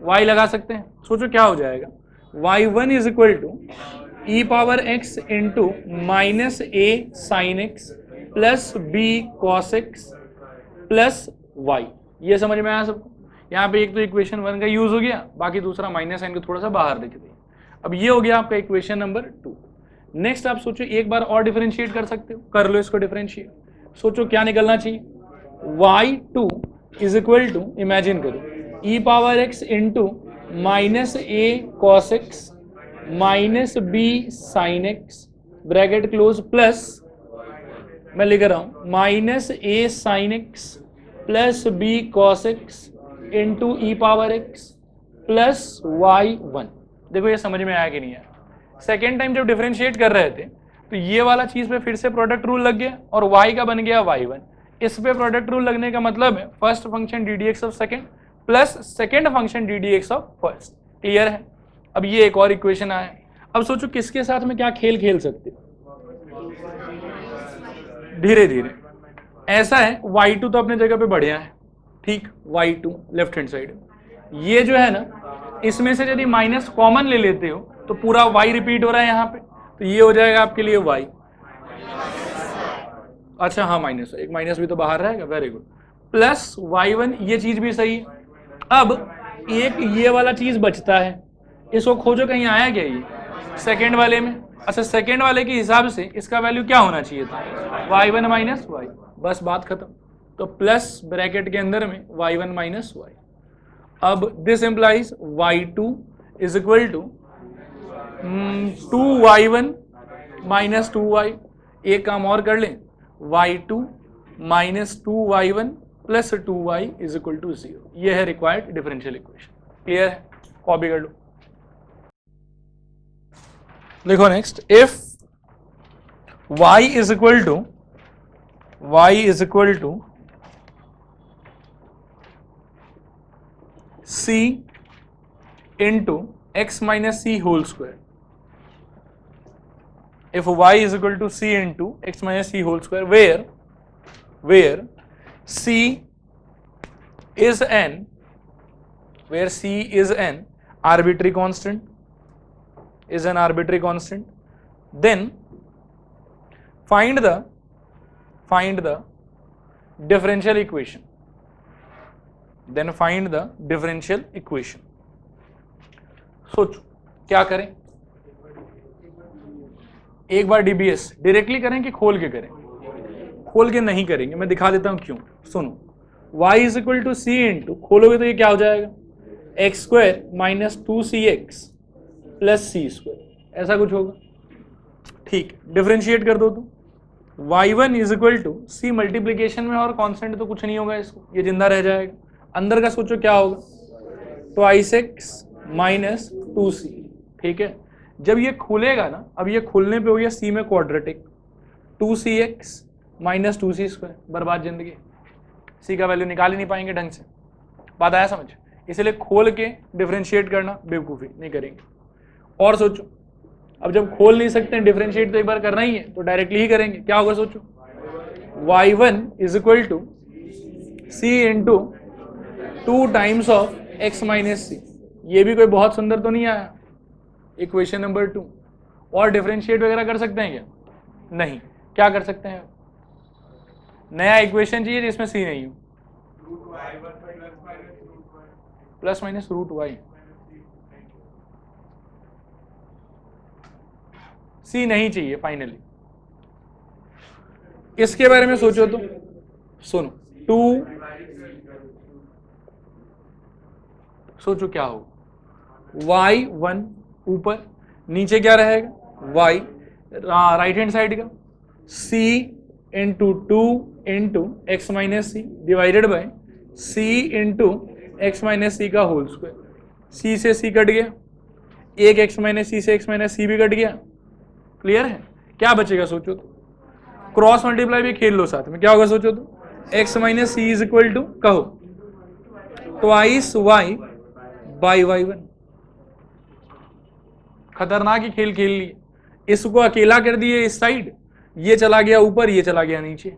y लगा सकते हैं। सोचो क्या हो जाएगा, y1 is equal to e power x into minus a sine x plus b cos x plus y। ये समझ में आया सबको? यहाँ पे एक तो इक्वेशन 1 का यूज हो गया, बाकी दूसरा माइनस साइन को थोड़ा सा बाहर लिख दिया। अब ये हो गया आपका इक्वेशन नंबर 2। नेक्स्ट आप सोचो एक बार और डिफरेंशिएट कर सकते हो, कर लो इसको डिफरेंशिएट। सोचो क्या निकलना चाहिए, y2 is equal to, imagine करो, e power x into minus a cos x minus b sine x bracket close plus, मैं लिख रहा हूं minus a sine x plus b cos x into e power x plus y1। देखो ये समझ में आया कि नहीं आया? सेकेंड टाइम जब डिफरेंशिएट कर रहे थे तो ये वाला चीज पे फिर से प्रोडक्ट रूल लग गया और y का बन गया y1। इस पे प्रोडक्ट रूल लगने का मतलब है first function d d x of second plus second function d d x of first. Clear है? अब ये एक और इक्वेशन आया। अब सोचो किसके साथ में क्या खेल खेल सकते हो, धीरे धीरे। ऐसा है y2 तो अपने जगह पे बढ़िया है, ठीक, y2 लेफ्ट हैंड साइड। ये जो है ना, इसमें से यदि माइनस कॉमन ले लेते हो तो पूरा y रिपीट हो रहा है यहाँ पे, तो ये हो जाएगा आपके लिए y। अच्छा हाँ, माइनस, एक माइनस भी तो बाहर रहेगा, वेरी गुड, प्लस y1। ये चीज भी सही है। अब एक ये वाला चीज बचता है, इसको खोजो कहीं आया क्या ये सेकेंड वाले में। अच्छा सेकेंड वाले के हिसाब से इसका वैल्यू क्या होना चाहिए था, y1 माइनस y, बस बात खत्म। तो प्लस ब्रैकेट के अंदर में y1 माइनस y। अब this implies y2 is equal to 2y1 minus 2y। एक काम और कर लें, y2 minus 2y1 plus 2y is equal to 0। यह है रिक्वायर्ड डिफरेंशियल इक्वेशन। क्लियर है? कॉपी कर लो। देखो next, if y is equal to c into x minus c whole square. If y is equal to c into x minus c whole square, where c is an arbitrary constant, then find the differential equation. सोचो क्या करें, एक बार DBS directly करें कि खोल के करें? खोल के नहीं करेंगे, मैं दिखा देता हूं क्यों। सुनो, y is equal to c into, खोलोगे तो ये क्या हो जाएगा, x square minus 2cx plus c square, ऐसा कुछ होगा। ठीक, डिफरेंशिएट कर दो तो y1 is equal to c, multiplication में और कांस्टेंट तो कुछ नहीं होगा, इसको ये जिंदा रह जाएगा। अंदर का सोचो क्या होगा, ट्वाइस एक्स माइनस 2c। ठीक है, जब ये खुलेगा ना, अब ये खुलने पे हो गया c में quadratic, 2cx minus 2c square, बर्बाद जिंदगी, c का वैल्यू निकाल ही नहीं पाएंगे ढंग से। बात आया समझ? इसलिए खोल के डिफरेंशिएट करना बेवकूफ़ी, नहीं करेंगे। और सोचो, अब जब खोल नहीं सकते हैं डिफरेंशिएट तो एक बार करना ही है, तो डायरेक्टली ही करेंगे। क्या होगा सोचो, y1 is equal to c into 2 times of x minus c. ये भी कोई बहुत सुंदर तो नहीं आया, इक्वेशन नंबर 2। और डिफरेंशिएट वगैरह कर सकते हैं क्या? नहीं। क्या कर सकते हैं, नया इक्वेशन चाहिए जिसमें c नहीं हो, plus minus root y, c नहीं चाहिए फाइनली। इसके बारे में सोचो तो, सुनो 2, सोचो क्या होगा, y1 ऊपर, नीचे क्या रहेगा y, राइट हैंड साइड का c into 2 into x minus c divided by c into x minus c का होल स्क्वायर। c से c कट गया, एक एक्स माइनस सी से एक्स माइनस सी भी कट गया। क्लियर है? क्या बचेगा सोचो तो, क्रॉस मल्टीप्लाई भी खेल लो साथ में, क्या होगा सोचो तो, x minus c is equal to कहो ट्वाइस y बाई y1। खतरनाक ही खेल खेल लिए, इसको अकेला कर दिए इस साइड, ये चला गया ऊपर, ये चला गया नीचे,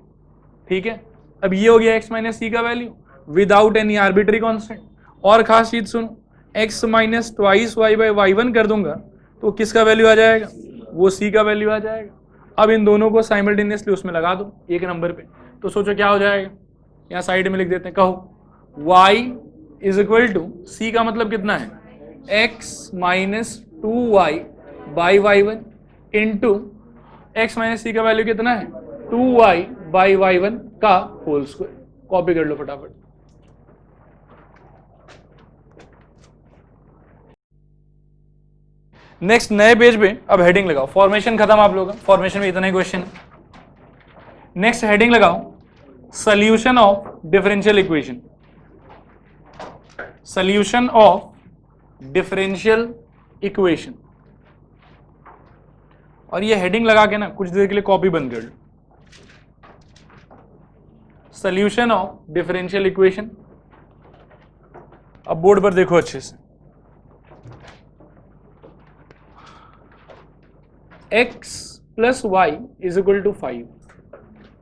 ठीक है। अब ये हो गया x माइनस सी का value without any arbitrary constant. और खास चीज सुनो, x minus twice y by y1 कर दूंगा तो किसका वैल्यू आ जाएगा, वो c का वैल्यू आ जाएगा। अब इन दोनों को साइमल्टेनियसली उसमें लगा दो एक नंबर पे, तो सोचो क्या हो जाएगा, यहाँ साइड में लिख देते हैं, कहो y is equal to c का मतलब कितना है, x minus 2y by y1 into x minus c का वैल्यू कितना है 2y बाई y1 का होल स्क्वायर। कॉपी कर लो फटाफट। नेक्स्ट नए पेज पे अब हेडिंग लगाओ, फॉर्मेशन खत्म आप लोगों का, फॉर्मेशन में इतना ही क्वेश्चन। नेक्स्ट हेडिंग लगाओ solution of differential equation, solution of differential equation. और ये हेडिंग लगा के ना कुछ देर के लिए कॉपी बंद कर लो। सॉल्यूशन ऑफ डिफरेंशियल इक्वेशन, अब बोर्ड पर देखो अच्छे से, x plus Y is equal to 5,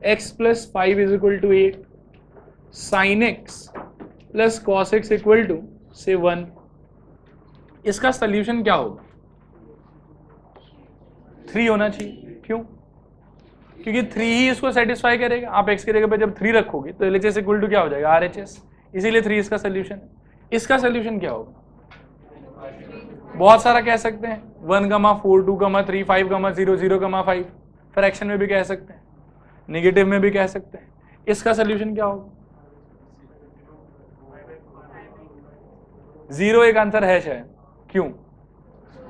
x plus 5 is equal to 8, sine x plus cos x equal to से 1। इसका सॉल्यूशन क्या होगा, 3 होना चाहिए। क्यों, क्योंकि 3 ही इसको सेटिस्फाई करेगा। आप x की जगह पे जब 3 रखोगे तो LHS इक्वल टू क्या हो जाएगा, RHS, इसीलिए 3 इसका सॉल्यूशन है। इसका सॉल्यूशन क्या होगा, बहुत सारा कह सकते हैं, 1, 4, 2, 3, 5, 0, 0, 5, फ्रैक्शन में भी कह सकते हैं, नेगेटिव में भी कह सकते हैं। इसका सॉल्यूशन क्या होगा, 0 एक आंसर है शायद। क्यों,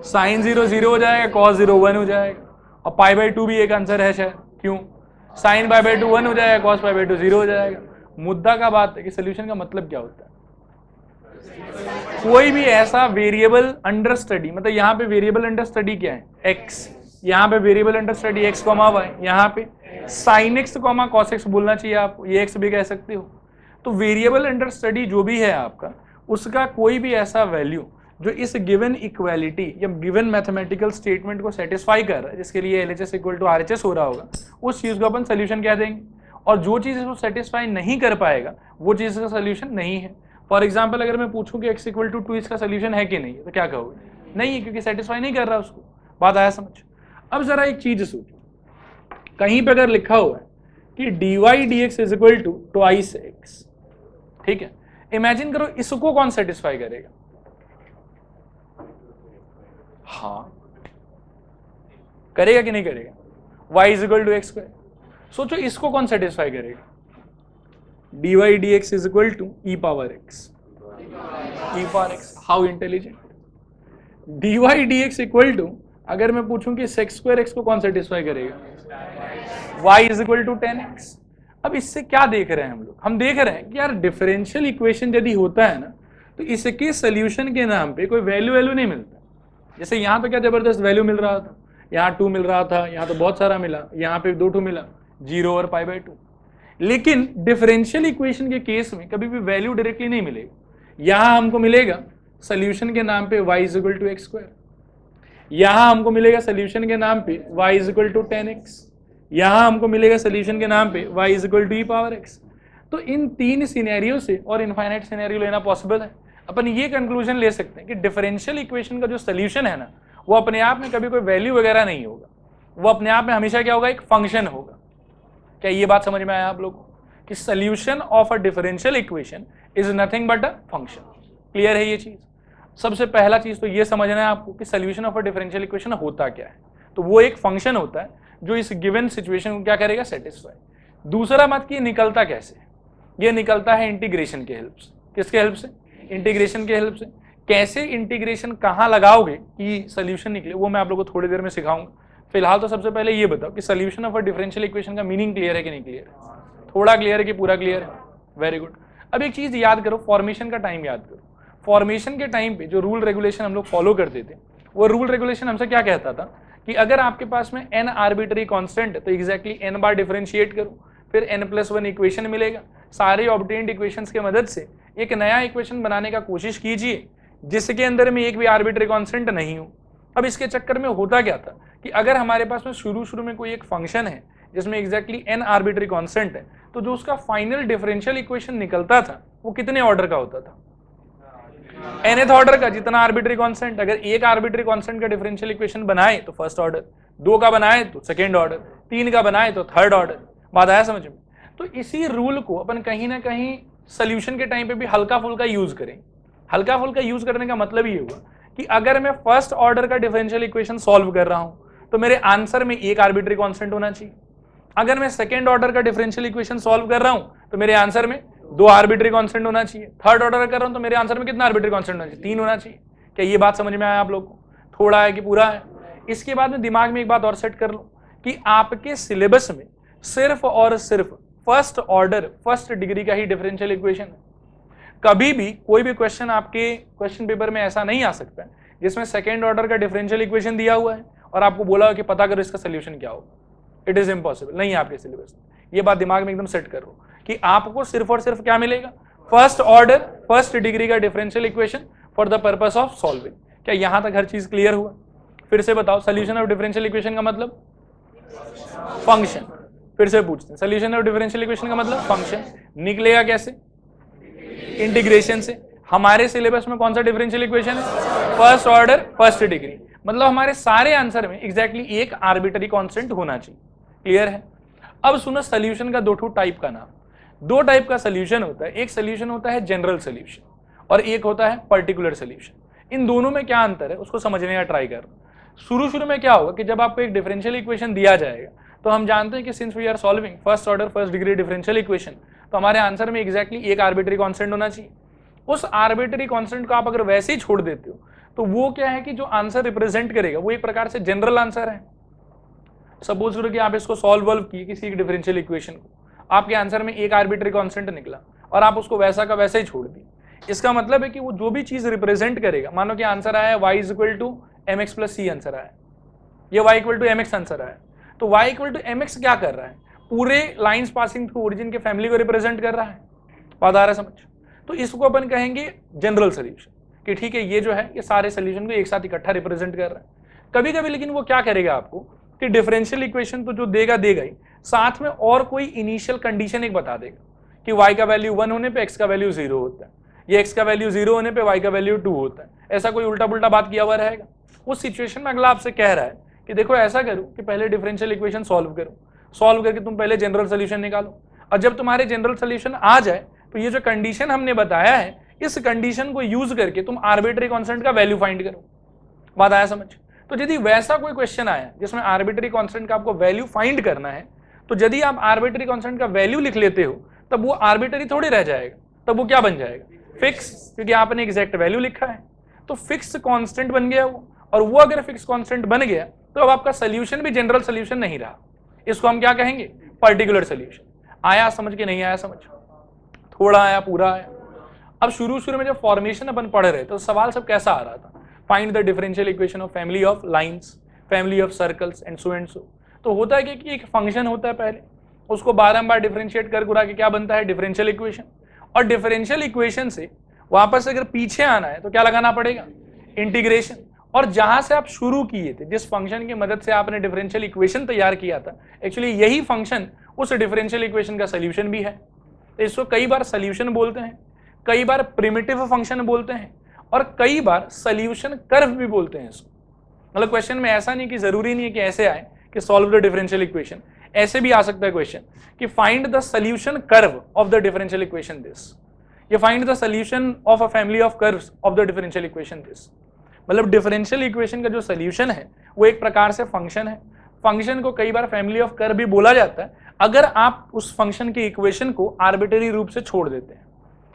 साइन 0 0 हो जाएगा, कॉस 0 1 हो जाएगा, और पाई बाई 2 भी एक आंसर है शायद। क्यों, साइन पाई बाई 2 1 हो जाएगा, कॉस पाई बाई 2 0 हो जाएगा। मुद्दा का बात है कि सोल्यूशन का मतलब क्या होता है, कोई भी ऐसा वेरिएबल अंडर स्टडी, मतलब यहाँ पे वेरिएबल अंडर स्टडी क्या है, x, यहाँ पे variable under study x, y, यहाँ पे साइन x, कॉस x बोलना चाहिए आपको, ये x भी कह सकते हो। तो वेरिएबल अंडर स्टडी जो भी है आपका, उसका कोई भी ऐसा वैल्यू जो इस गिवन इक्वालिटी या गिवन मैथमेटिकल स्टेटमेंट को सेटिस्फाई कर रहा है, जिसके लिए LHS इक्वल टू RHS हो रहा होगा, उस चीज को अपन सोल्यूशन कह देंगे। और जो चीज इसको सेटिस्फाई नहीं कर पाएगा वो चीज का सोल्यूशन नहीं है। फॉर एग्जाम्पल अगर मैं पूछूं कि x इक्वल टू 2 इसका सोल्यूशन है कि नहीं, तो क्या कहोगे, नहीं है, क्योंकि सेटिस्फाई नहीं कर रहा उसको। बात आया समझ। अब जरा एक चीज सोचो, कहीं पे अगर लिखा हुआ है कि dy dx is equal to twice x, ठीक है, इमेजिन करो इसको कौन सेटिस्फाई करेगा, हाँ करेगा कि नहीं करेगा, y is equal to x square. सोचो इसको कौन सेटिस्फाई करेगा, dy dx is equal to e power x, e power x, how intelligent. dy dx equal to, अगर मैं पूछूं कि sec स्क्वायर x को कौन सेटिस्फाई करेगा, y is equal to 10x। अब इससे क्या देख रहे हैं हम लोग, हम देख रहे हैं कि यार डिफरेंशियल इक्वेशन यदि होता है ना, तो इसके सोल्यूशन के नाम पे कोई वैल्यू नहीं मिलता। जैसे यहाँ तो क्या जबरदस्त वैल्यू मिल रहा था, यहाँ 2 मिल रहा था, यहाँ तो बहुत सारा मिला, यहाँ पे 2 मिला, 0 और पाई बाई 2। लेकिन डिफरेंशियल इक्वेशन के केस में कभी भी वैल्यू डायरेक्टली नहीं मिलेगा। यहाँ हमको मिलेगा सोल्यूशन के नाम पे y is equal to x square, यहाँ हमको मिलेगा सोल्यूशन के नाम पे y is equal to 10x, यहाँ हमको मिलेगा सोल्यूशन के नाम पे y is equal to e power x। तो इन 3 सिनेरियो से और इनफाइनाइट सिनेरियो लेना पॉसिबल है। अपन ये कंक्लूजन ले सकते हैं कि डिफरेंशियल इक्वेशन का जो सोल्यूशन है ना, वो अपने आप में कभी कोई वैल्यू वगैरह नहीं होगा, वो अपने आप में हमेशा क्या होगा, एक फंक्शन होगा। क्या ये बात समझ में आया आप लोगों को कि solution of a differential equation is nothing but a function. Clear है ये चीज। सबसे पहला चीज तो ये समझना है आपको कि solution of a differential equation होता क्या है, तो वो एक फंक्शन होता है जो इस गिवन सिचुएशन को क्या करेगा, सेटिस्फाई। दूसरा बात कि ये निकलता कैसे, ये निकलता है इंटीग्रेशन के हेल्प से। किसके हेल्प से, इंटीग्रेशन के हेल्प से। कैसे इंटीग्रेशन कहाँ लगाओगे कि सोल्यूशन निकले, वो मैं आप लोगों को थोड़ी देर में सिखाऊंगा। फिलहाल तो सबसे पहले ये बताओ कि solution of a differential equation का मीनिंग क्लियर है कि नहीं क्लियर है, थोड़ा क्लियर है कि पूरा क्लियर है, वेरी गुड। अब एक चीज याद करो, फॉर्मेशन का टाइम याद करो। फॉर्मेशन के टाइम पे जो रूल रेगुलेशन हम लोग फॉलो करते थे, वो रूल रेगुलेशन हमसे क्या कहता था कि अगर आपके पास में n आर्बिट्री कांस्टेंट है तो एग्जैक्टली n बार डिफरेंशिएट करो, फिर n+1 इक्वेशन मिलेगा। सारे ऑब्टेन्ड इक्वेशंस के मदद से एक नया इक्वेशन बनाने का कोशिश कीजिए जिसके अंदर में एक भी आर्बिट्री कांस्टेंट नहीं हो। अब इसके चक्कर में होता क्या था कि अगर हमारे पास में शुरू में कोई एक फंक्शन है जिसमें एग्जैक्टली n आर्बिट्री कांस्टेंट है, तो जो उसका फाइनल डिफरेंशियल इक्वेशन निकलता था वो कितने ऑर्डर का होता था? nth ऑर्डर का, जितना आर्बिट्री कांस्टेंट। अगर एक आर्बिट्री कांस्टेंट का डिफरेंशियल इक्वेशन बनाए तो फर्स्ट ऑर्डर, 2 का बनाए तो सेकेंड ऑर्डर, 3 का बनाए तो थर्ड ऑर्डर। बात आया समझ में? तो इसी रूल को अपन कहीं ना कहीं सोल्यूशन के टाइम पे भी हल्का फुल्का यूज करें। हल्का फुल्का यूज करने का मतलब ये हुआ कि अगर मैं फर्स्ट ऑर्डर का डिफरेंशियल इक्वेशन सॉल्व कर रहा हूं तो मेरे आंसर में एक आर्बिट्री कांस्टेंट होना चाहिए। अगर मैं सेकेंड ऑर्डर का डिफरेंशियल इक्वेशन सॉल्व कर रहा हूं तो मेरे आंसर में 2 आर्बिट्री कांस्टेंट होना चाहिए। थर्ड ऑर्डर कर रहा हूं तो मेरे आंसर में कितना आर्बिट्री कांस्टेंट होना चाहिए? 3 होना चाहिए। क्या ये बात समझ में आया आप लोग को? थोड़ा है कि पूरा है? इसके बाद में दिमाग में एक बात और सेट कर लो कि आपके सिलेबस में सिर्फ और सिर्फ फर्स्ट ऑर्डर फर्स्ट डिग्री का ही डिफरेंशियल इक्वेशन है। कभी भी कोई भी क्वेश्चन आपके क्वेश्चन पेपर में ऐसा नहीं आ सकता जिसमें सेकेंड ऑर्डर का डिफरेंशियल इक्वेशन दिया हुआ है और आपको बोला हो कि पता करो इसका सोल्यूशन क्या होगा। इट इज इम्पॉसिबल, नहीं है आपके सिलेबस में। ये बात दिमाग में एकदम सेट करो कि आपको सिर्फ और सिर्फ क्या मिलेगा? फर्स्ट ऑर्डर फर्स्ट डिग्री का differential equation for the purpose of solving. क्या यहां तक हर चीज क्लियर हुआ? फिर से बताओ, सोल्यूशन ऑफ डिफरेंशियल इक्वेशन का मतलब फंक्शन। फिर से पूछते हैं, सोल्यूशन ऑफ डिफरेंशियल इक्वेशन का मतलब फंक्शन। निकलेगा कैसे? इंटीग्रेशन से। हमारे सिलेबस में कौन सा डिफरेंशियल इक्वेशन है? First order first degree. मतलब हमारे सारे आंसर में एग्जैक्टली एक आर्बिट्री कांस्टेंट होना चाहिए। क्लियर है? अब सुनो, सोल्यूशन का 2 टाइप का नाम। 2 टाइप का सोल्यूशन होता है। एक सोल्यूशन होता है जनरल सोल्यूशन और एक होता है पर्टिकुलर सोल्यूशन। इन दोनों में क्या अंतर है उसको समझने का ट्राई करो। शुरू में क्या होगा कि जब आपको एक डिफरेंशियल इक्वेशन दिया जाएगा तो हम जानते हैं कि since we are solving first order first degree differential equation, तो हमारे आंसर में एग्जैक्टली एक आर्बिट्री कांस्टेंट होना चाहिए। उस आर्बिट्री कांस्टेंट को आप अगर वैसे ही छोड़ देते हो तो वो क्या है कि जो आंसर रिप्रेजेंट करेगा वो एक प्रकार से जनरल आंसर है। सपोज करो कि आप इसको सॉल्व किए किसी एक डिफरेंशियल इक्वेशन को, आपके आंसर में एक आर्बिट्री कांस्टेंट निकला और आप उसको वैसा का वैसा ही छोड़ दिए। इसका मतलब है कि वो जो भी चीज रिप्रेजेंट करेगा, मानो कि आंसर आया y = mx + c आंसर आया, ये y = mx आंसर आया, तो y = mx क्या कर रहा है? पूरे लाइंस पासिंग थ्रू ओरिजिन के फैमिली को रिप्रेजेंट कर रहा है। बात आ रहा है समझ? तो इसको अपन कहेंगे जनरल सोल्यूशन कि ठीक है ये जो है ये सारे सोल्यूशन को एक साथ इकट्ठा रिप्रेजेंट कर रहा है। कभी कभी लेकिन वो क्या करेगा आपको कि डिफरेंशियल इक्वेशन तो जो देगा ही, साथ में और कोई इनिशियल कंडीशन एक बता देगा कि y का वैल्यू 1 होने पे x का वैल्यू 0 होता है, ये x का वैल्यू 0 होने पे y का वैल्यू 2 होता है। ऐसा कोई उल्टा पुल्टा बात किया हुआ रहेगा। उस सिचुएशन में अगला आपसे कह रहा है कि देखो ऐसा करो कि पहले डिफरेंशियल इक्वेशन सॉल्व करो, सॉल्व करके तुम पहले जनरल सोल्यूशन निकालो, और जब तुम्हारे जनरल सोल्यूशन आ जाए तो ये जो कंडीशन हमने बताया है इस कंडीशन को यूज करके तुम आर्बिट्री कांस्टेंट का वैल्यू फाइंड करो। बात आया समझ? तो यदि वैसा कोई क्वेश्चन आया जिसमें आर्बिट्री कांस्टेंट का आपको वैल्यू फाइंड करना है, तो यदि आप आर्बिट्री कांस्टेंट का वैल्यू लिख लेते हो तब वो आर्बिट्री थोड़ी रह जाएगा, तब वो क्या बन जाएगा? फिक्स, क्योंकि आपने एग्जैक्ट वैल्यू लिखा है तो फिक्स कांस्टेंट बन गया वो। और वो अगर फिक्स कांस्टेंट बन गया तो अब आपका सोल्यूशन भी जनरल सोल्यूशन नहीं रहा, इसको हम क्या कहेंगे? Particular solution. आया समझ के नहीं आया समझ? थोड़ा आया पूरा आया? अब शुरू में जब फॉर्मेशन अपन पढ़ रहे तो सवाल सब कैसा आ रहा था? Find the differential equation of family of lines, family of circles and so. तो होता है कि एक फंक्शन होता है, पहले उसको बारंबार डिफरेंशिएट कर गुरा के क्या बनता है? Differential equation. और डिफरेंशियल इक्वेशन से वापस अगर पीछे आना है तो क्या लगाना पड़ेगा? इंटीग्रेशन। और जहां से आप शुरू किए थे, जिस फंक्शन की मदद से आपने डिफरेंशियल इक्वेशन तैयार किया था, एक्चुअली यही फंक्शन उस डिफरेंशियल इक्वेशन का सोल्यूशन भी है। तो इसको कई बार सोल्यूशन बोलते हैं, कई बार प्रिमिटिव फंक्शन बोलते हैं, और कई बार सोल्यूशन कर्व भी बोलते हैं इसको। मतलब क्वेश्चन में ऐसा नहीं कि जरूरी नहीं है कि ऐसे आए कि सॉल्व द डिफरेंशियल इक्वेशन, ऐसे भी आ सकता है क्वेश्चन कि find the solution curve of the differential equation this, ये find the solution of a family of curves of the differential equation this. मतलब डिफरेंशियल इक्वेशन का जो सोल्यूशन है वो एक प्रकार से फंक्शन है। फंक्शन को कई बार फैमिली ऑफ कर्व भी बोला जाता है अगर आप उस फंक्शन के इक्वेशन को आर्बिट्रेरी रूप से छोड़ देते हैं।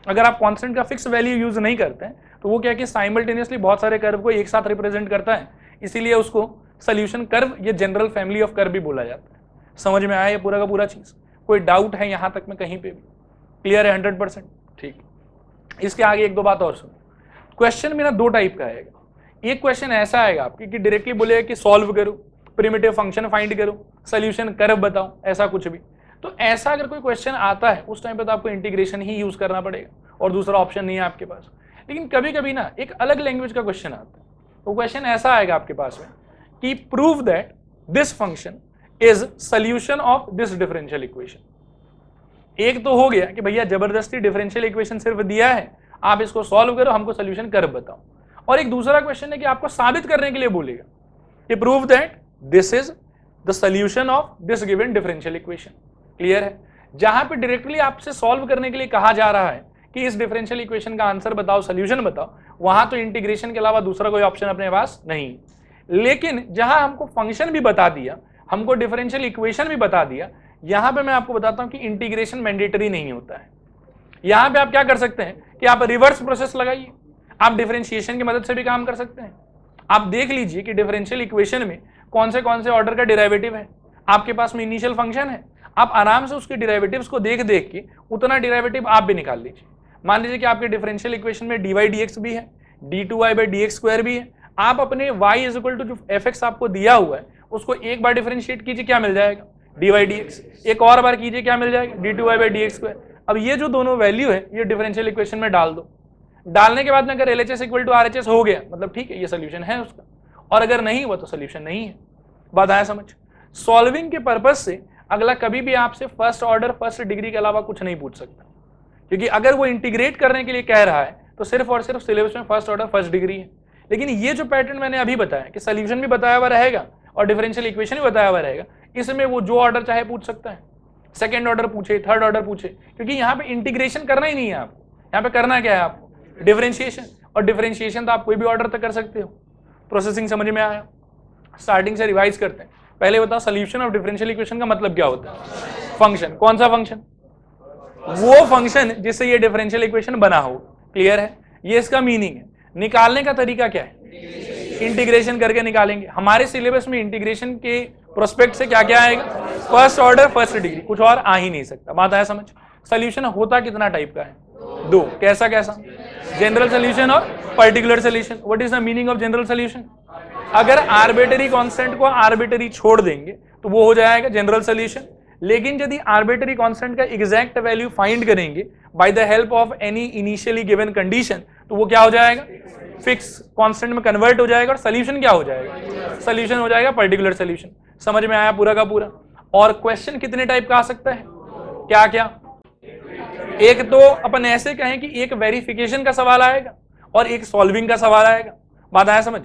अगर आप कांस्टेंट का फिक्स वैल्यू यूज नहीं करते हैं तो वो क्या कि साइमल्टेनियसली बहुत सारे कर्व को एक साथ रिप्रेजेंट करता है, इसीलिए उसको सोल्यूशन कर्व या जनरल फैमिली ऑफ कर्व भी बोला जाता है। समझ में आया ये पूरा का पूरा चीज? कोई डाउट है यहाँ तक में कहीं पे भी? क्लियर है 100%? ठीक। इसके आगे एक दो बात और सुनो। क्वेश्चन मेरा 2 टाइप का आएगा। एक क्वेश्चन ऐसा आएगा आपकी कि डायरेक्टली बोलेगा कि सॉल्व करो, प्रिमिटिव फंक्शन फाइंड करो, सोल्यूशन कर्व बताओ, ऐसा कुछ भी। तो ऐसा अगर कोई क्वेश्चन आता है उस टाइम पे तो आपको इंटीग्रेशन ही यूज करना पड़ेगा और दूसरा ऑप्शन नहीं है आपके पास। लेकिन कभी कभी ना एक अलग लैंग्वेज का क्वेश्चन आता है, वो क्वेश्चन ऐसा आएगा आपके पास में कि prove that this function is solution of this differential equation. एक तो हो गया कि भैया जबरदस्ती डिफरेंशियल इक्वेशन सिर्फ दिया है, आप इसको सॉल्व करो, हमको सोल्यूशन कर बताओ। और एक दूसरा क्वेश्चन है कि आपको साबित करने के लिए बोलेगा कि prove that this is the solution of this given differential equation. Clear है? जहां पे डायरेक्टली आपसे सॉल्व करने के लिए कहा जा रहा है कि इस डिफरेंशियल इक्वेशन का आंसर बताओ, सोल्यूशन बताओ, वहां तो इंटीग्रेशन के अलावा दूसरा कोई ऑप्शन अपने पास नहीं। लेकिन जहां हमको फंक्शन भी बता दिया, हमको डिफरेंशियल इक्वेशन भी बता दिया, यहां पे मैं आपको बताता हूं कि इंटीग्रेशन मैंडेटरी नहीं होता है। यहां पे आप क्या कर सकते हैं कि आप रिवर्स प्रोसेस लगाइए, आप डिफरेंशिएशन की मदद से भी काम कर सकते हैं। आप देख लीजिए कि डिफरेंशियल इक्वेशन में कौन से ऑर्डर का डेरिवेटिव है, आपके पास में इनिशियल फंक्शन है, आप आराम से उसके डेरिवेटिव्स को देख देख के उतना डेरिवेटिव आप भी निकाल लीजिए। मान लीजिए कि आपके डिफरेंशियल इक्वेशन में dy dx भी है, d2y by dx स्क्वायर भी है, आप अपने y इज इक्वल टू जो fx आपको दिया हुआ है उसको एक बार डिफरेंशिएट कीजिए, क्या मिल जाएगा? dy dx। एक और बार कीजिए, क्या मिल जाएगा? d2y by dx square. अब ये जो दोनों वैल्यू है ये डिफरेंशियल इक्वेशन में डाल दो। डालने के बाद में अगर LHS इक्वल टू RHS हो गया मतलब ठीक है, ये सोल्यूशन है उसका, और अगर नहीं हुआ तो सोल्यूशन नहीं है। बात आया समझ? सॉल्विंग के पर्पज से अगला कभी भी आपसे फर्स्ट ऑर्डर फर्स्ट डिग्री के अलावा कुछ नहीं पूछ सकता, क्योंकि अगर वो इंटीग्रेट करने के लिए कह रहा है तो सिर्फ और सिर्फ सिलेबस में फर्स्ट ऑर्डर फर्स्ट डिग्री है। लेकिन ये जो पैटर्न मैंने अभी बताया कि सोल्यूशन भी बताया हुआ रहेगा और डिफरेंशियल इक्वेशन भी बताया हुआ रहेगा, इसमें वो जो ऑर्डर चाहे पूछ सकता है, सेकेंड ऑर्डर पूछे, थर्ड ऑर्डर पूछे, क्योंकि यहाँ पे इंटीग्रेशन करना ही नहीं है आपको। यहाँ पे करना क्या है आपको? डिफरेंशिएशन, और डिफरेंशिएशन तो आप कोई भी ऑर्डर तक कर सकते हो। प्रोसेसिंग समझ में आया? स्टार्टिंग से रिवाइज करते हैं। पहले बताओ सोल्यूशन ऑफ डिफरेंशियल इक्वेशन का मतलब क्या होता है? फंक्शन। कौन सा फंक्शन? वो फंक्शन जिससे ये डिफरेंशियल इक्वेशन बना हो। क्लियर है? ये इसका मीनिंग है। निकालने का तरीका क्या है? इंटीग्रेशन करके निकालेंगे। हमारे सिलेबस में इंटीग्रेशन के प्रोस्पेक्ट से क्या क्या आएगा? फर्स्ट ऑर्डर फर्स्ट डिग्री, कुछ और आ ही नहीं सकता। बात आया समझ? सोल्यूशन होता कितना टाइप का है? दो। कैसा कैसा? जनरल सोल्यूशन और particular solution. What is the meaning of general solution? अगर आर्बिट्री कांस्टेंट को आर्बिट्री छोड़ देंगे तो वो हो जाएगा जनरल सोल्यूशन। लेकिन यदि आर्बिट्री कांस्टेंट का एग्जैक्ट वैल्यू फाइंड करेंगे by the help of any initially given condition तो वो क्या हो जाएगा? फिक्स कांस्टेंट में कन्वर्ट हो जाएगा और सोल्यूशन क्या हो जाएगा? सोल्यूशन हो जाएगा पर्टिकुलर सोल्यूशन। समझ में आया पूरा का पूरा? और क्वेश्चन कितने टाइप का आ सकता है? क्या क्या? एक तो अपन ऐसे कहें कि एक वेरिफिकेशन का सवाल आएगा और एक सॉल्विंग का सवाल आएगा। बात आया समझ?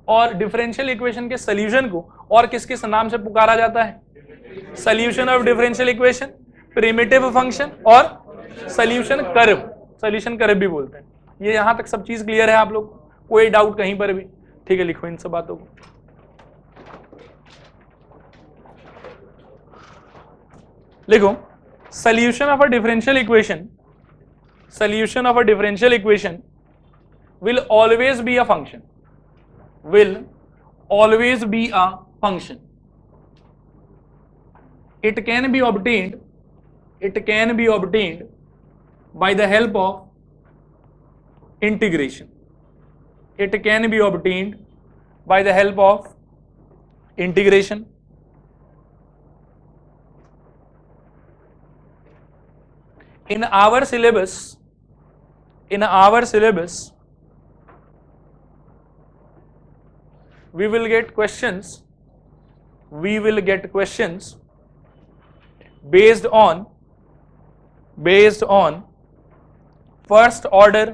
और डिफरेंशियल इक्वेशन के सोल्यूशन को और किस किस नाम से पुकारा जाता है? Solution of differential equation, primitive function और सोल्यूशन कर्व। सोल्यूशन कर्व भी बोलते हैं। ये यहां तक सब चीज क्लियर है आप लोग? कोई डाउट कहीं पर भी? ठीक है, लिखो इन सब बातों को। लिखो solution of a differential equation, solution of a differential equation will always be a function, will always be a function. It can be obtained by the help of integration. It can be obtained by the help of integration. In our syllabus we will get questions based on first order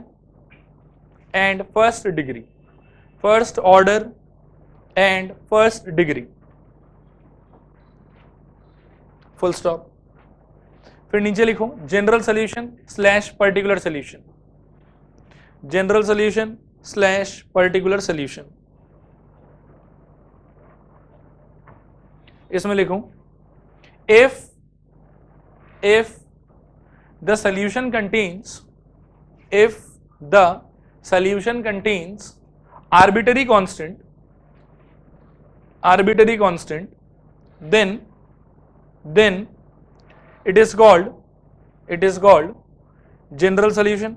and first degree, first order and first degree, full stop। फिर नीचे लिखो general solution slash particular solution, general solution slash particular solution. इसमें लिखूं if the solution contains arbitrary constant, then it is called general solution.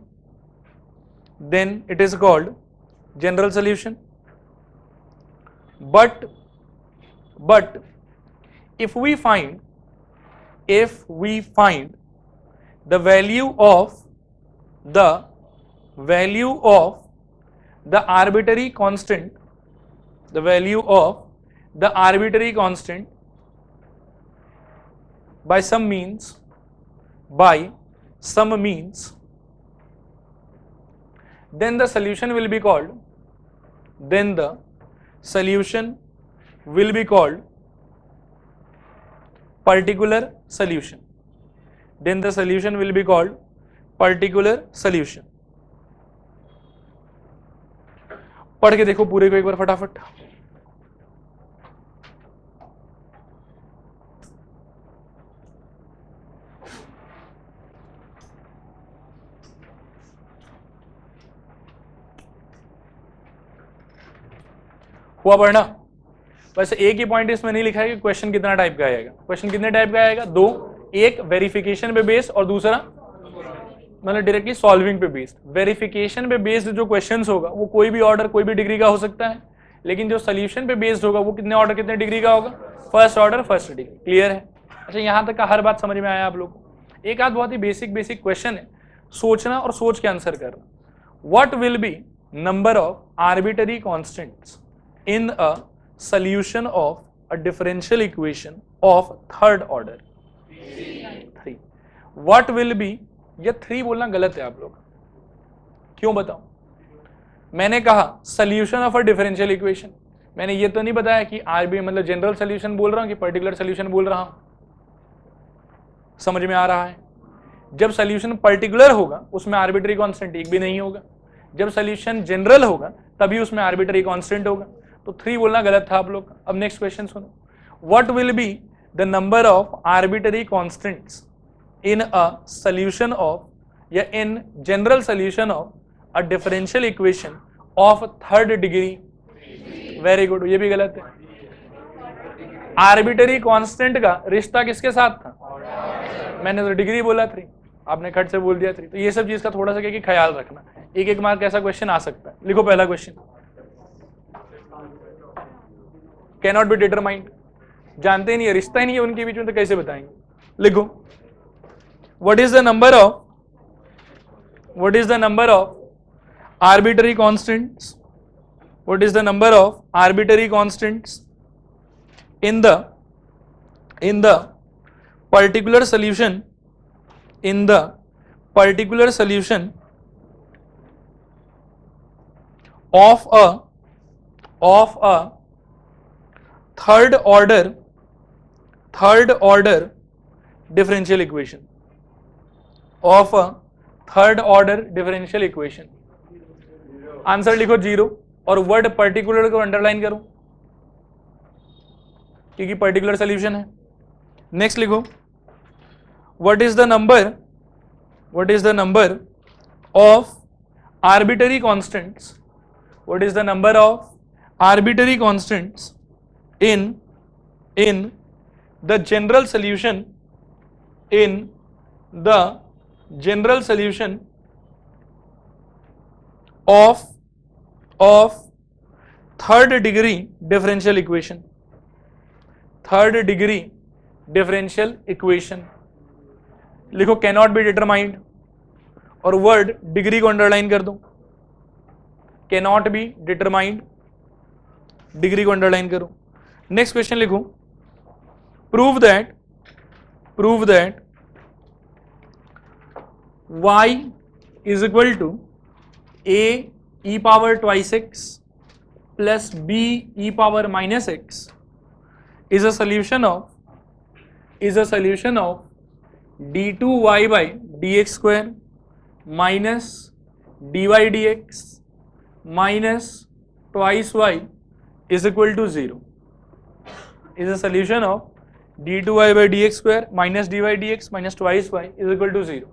Then it is called general solution. But if we find if we find the value of the arbitrary constant, the value of the arbitrary constant by some means, then the solution will be called particular solution. Then the solution will be called particular solution. पढ़ के देखो पूरे को एक बार फटाफट। हुआ पढ़ना? वैसे एक ही पॉइंट इसमें नहीं लिखा है कि क्वेश्चन कितना टाइप का आएगा। क्वेश्चन कितने टाइप का आएगा? दो, एक वेरिफिकेशन पे बेस्ड और दूसरा मतलब डायरेक्टली सॉल्विंग पे बेस्ड। वेरिफिकेशन पे बेस्ड जो क्वेश्चंस होगा वो कोई भी ऑर्डर कोई भी डिग्री का हो सकता है, लेकिन जो सोल्यूशन पे बेस्ड होगा वो कितने ऑर्डर कितने डिग्री का होगा? First order first degree. Clear है? अच्छा, यहाँ तक का हर बात समझ में आया आप लोग को? एक आध बहुत ही बेसिक क्वेश्चन है, सोचना और सोच के आंसर करना। What will B number of arbitrary constants in a solution of a differential equation of third order? 3. What will be, ये 3 बोलना गलत है आप लोग, क्यों बताओ? मैंने कहा solution of a differential equation, मैंने ये तो नहीं बताया कि आरबी मतलब जनरल सोल्यूशन बोल रहा हूं कि पर्टिकुलर सोल्यूशन बोल रहा हूं। समझ में आ रहा है? जब सोल्यूशन पर्टिकुलर होगा उसमें आर्बिट्ररी कांस्टेंट एक भी नहीं होगा, जब सोल्यूशन जनरल होगा तभी उसमें आर्बिट्ररी कांस्टेंट होगा। तो 3 बोलना गलत था आप लोग। अब नेक्स्ट क्वेश्चन सुनो। What will be the number of arbitrary constants in a solution of या in general solution of a differential equation of third degree? Very good, ये भी गलत है। आर्बिट्ररी कांस्टेंट का रिश्ता किसके साथ था? मैंने तो डिग्री बोला 3, आपने खट से बोल दिया 3। तो ये सब चीज का थोड़ा सा क्या ख्याल रखना, एक मार्क ऐसा क्वेश्चन आ सकता है। लिखो पहला क्वेश्चन, कैनॉट बी डिटरमाइंड। जानते ही नहीं है, रिश्ता ही नहीं है उनके बीच में, तो कैसे बताएंगे? लिखो, what is the number of arbitrary constants, what is the number of arbitrary constants in the particular solution, in the particular solution of a third order differential equation, of a third order differential equation? Answer लिखो 0 और word particular को underline करो क्योंकि particular solution है। Next लिखो, what is the number of arbitrary constants, what is the number of arbitrary constants in the general solution, in the general solution of third degree differential equation, third degree differential equation. लिखो cannot be determined और word degree को underline कर दो। Cannot be determined, degree को underline करो। Next question लिखो, prove that y is equal to a e power twice x plus b e power minus x is a solution of d2y by dx square minus dy dx minus twice y is equal to 0, is a solution of d2y by dx square minus dy dx minus twice y is equal to 0।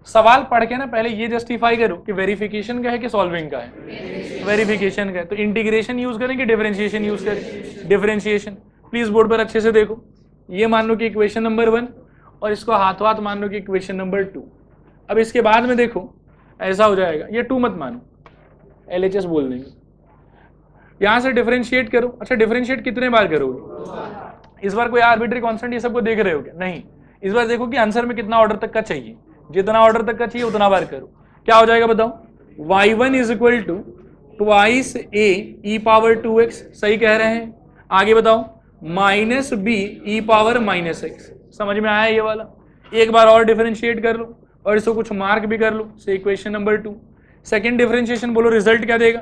सवाल पढ़ के ना पहले ये justify करो कि verification का है कि सॉल्विंग का है। वेरिफिकेशन का है तो इंटीग्रेशन यूज करें कि डिफरेंशिएशन यूज करें? डिफरेंशिएशन। प्लीज बोर्ड पर अच्छे से देखो, ये मान लो कि इक्वेशन नंबर 1 और इसको हाथों हाथ मान लो कि इक्वेशन नंबर 2। अब इसके बाद में देखो ऐसा हो जाएगा, ये 2 मत मानो, LHS बोल देंगे। यहां से डिफरेंशिएट करो। अच्छा, डिफरेंशिएट कितने बार करोगे? इस बार कोई आर्बिट्ररी कांस्टेंट ये सबको देख रहे हो क्या? नहीं, इस बार देखो कि आंसर में कितना ऑर्डर तक का चाहिए, जितना ऑर्डर तक का चाहिए उतना बार करो। क्या हो जाएगा बताओ, y1 is equal to twice a e power 2x, सही कह रहे हैं। आगे बताओ minus b e power minus x, समझ में आया ये वाला। एक बार और डिफरेंशिएट कर लो और इसको कुछ मार्क भी कर लो, से इक्वेशन नंबर 2। सेकेंड डिफरेंशिएशन बोलो, रिजल्ट क्या देगा,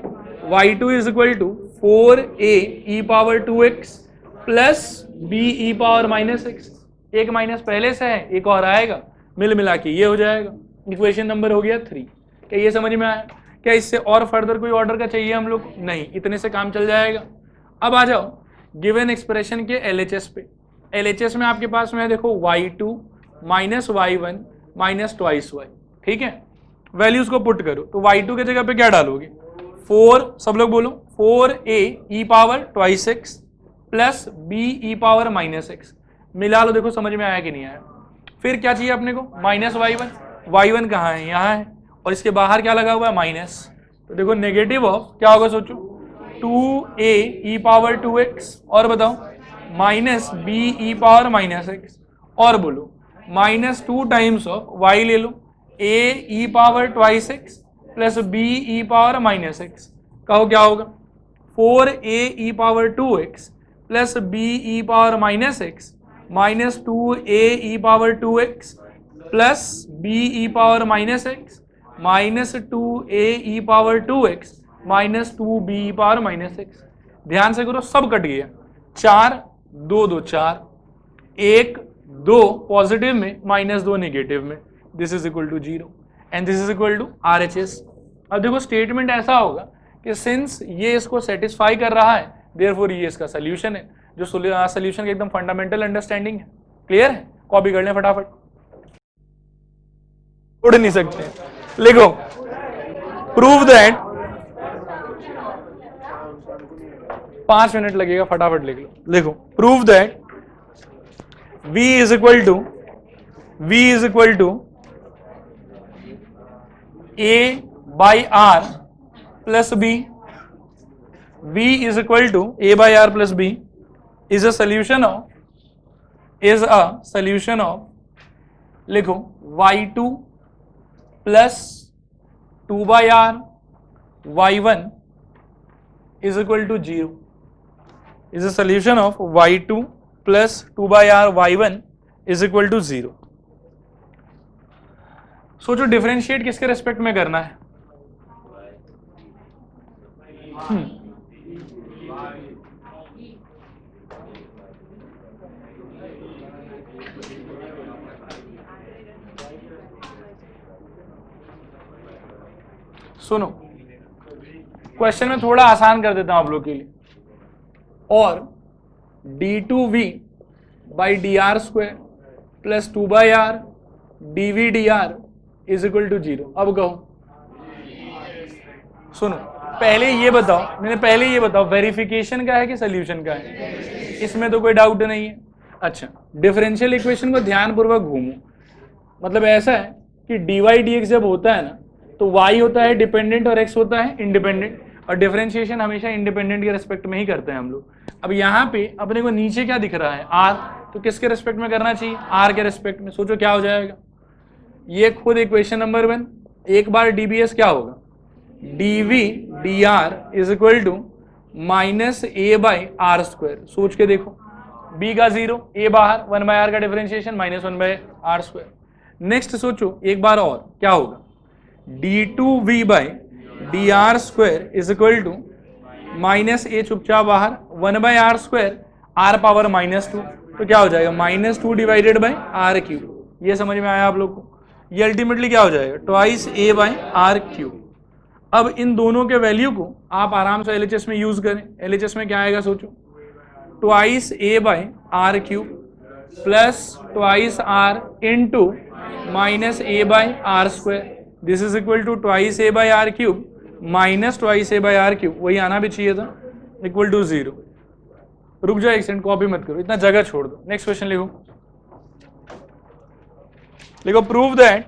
y2 is equal to 4a e power 2x plus b e power minus x. एक माइनस पहले से है, एक और आएगा, मिल मिला के ये हो जाएगा। इक्वेशन नंबर हो गया 3। क्या ये समझ में आया? क्या इससे और फर्दर कोई ऑर्डर का चाहिए हम लोग? नहीं, इतने से काम चल जाएगा। अब आ जाओ गिवन एक्सप्रेशन के LHS पे। LHS में आपके पास में है देखो y2 minus y1 minus twice y, ठीक है। वैल्यूज को पुट करो तो y2 के जगह पे क्या डालोगे, 4, सब लोग बोलो 4a e power twice x plus b e power minus x. मिला लो, देखो समझ में आया कि नहीं आया। फिर क्या चाहिए अपने को, माइनस y1 कहाँ है, यहाँ है, और इसके बाहर क्या लगा हुआ है, माइनस। तो देखो नेगेटिव ऑफ क्या होगा सोचो, 2a ई पावर 2x, और बताओ minus b e power minus x, और बोलो माइनस 2 टाइम्स ऑफ y ले लो, a e power twice x plus b e power minus x. कहो क्या होगा, 4a e power 2x plus b e power minus x minus 2a e power 2x plus b e power minus x minus 2a e power 2x minus 2b e power minus x. ध्यान से करो, सब cut गया, 4 2 2 4, 1 2 positive में minus 2 negative में, this is equal to 0 and this is equal to RHS। अब देखो statement ऐसा होगा कि सिंस ये इसको सेटिस्फाई कर रहा है देयरफॉर ये इसका सोल्यूशन है, जो सोल्यूशन की एकदम फंडामेंटल अंडरस्टैंडिंग है। क्लियर है? कॉपी कर लें फटाफट, उड़ नहीं सकते। लिखो प्रूव दैट, 5 मिनट लगेगा, फटाफट लिख लो। लिखो prove that v is equal to a by r plus b, v is equal to a by r plus b is a solution of लिखो y2 plus 2 by r y1 is equal to 0 is a solution of y2 plus 2 by r y1 is equal to 0। सोचो differentiate किसके respect में करना है, सुनो question में थोड़ा आसान कर देता हूं आप लोग के लिए, और d2v by d r square plus 2 by r dv dr is equal to 0। अब कहो, सुनो पहले ये बताओ वेरिफिकेशन का है कि सोल्यूशन का है, इसमें तो कोई डाउट नहीं है। अच्छा, डिफरेंशियल इक्वेशन को ध्यानपूर्वक घूमो, मतलब ऐसा है कि dy dx जब होता है ना तो y होता है डिपेंडेंट और x होता है इंडिपेंडेंट, और डिफरेंशिएशन हमेशा इंडिपेंडेंट के रेस्पेक्ट में ही करते हैं हम लोग। अब यहाँ पे अपने को नीचे क्या दिख रहा है, r, तो किसके रेस्पेक्ट में करना चाहिए, r के रेस्पेक्ट में। सोचो क्या हो जाएगा, ये खुद इक्वेशन नंबर 1, एक बार dbs क्या होगा, dv dr is equal to minus a by r square. सोच के देखो, b का 0, a बाहर, 1 बाई r का differentiation minus 1 by r square. Next सोचो एक बार और क्या होगा, d2v by d r square is equal to minus a चुपचाप बाहर, 1 by r square r power minus 2, तो क्या हो जाएगा minus 2 divided by r cube. ये समझ में आया आप लोग को, ये अल्टीमेटली क्या हो जाएगा twice a by r cube. अब इन दोनों के वैल्यू को आप आराम से एलएचएस में यूज करें। एलएचएस में क्या आएगा सोचो, twice a by r cube plus twice r into minus a by r square, this is equal to twice a by r cube minus twice a by r cube, वही आना भी चाहिए था, इक्वल टू 0। रुक जाओ एक second, copy मत करो, इतना जगह छोड़ दो। नेक्स्ट क्वेश्चन लिखो prove that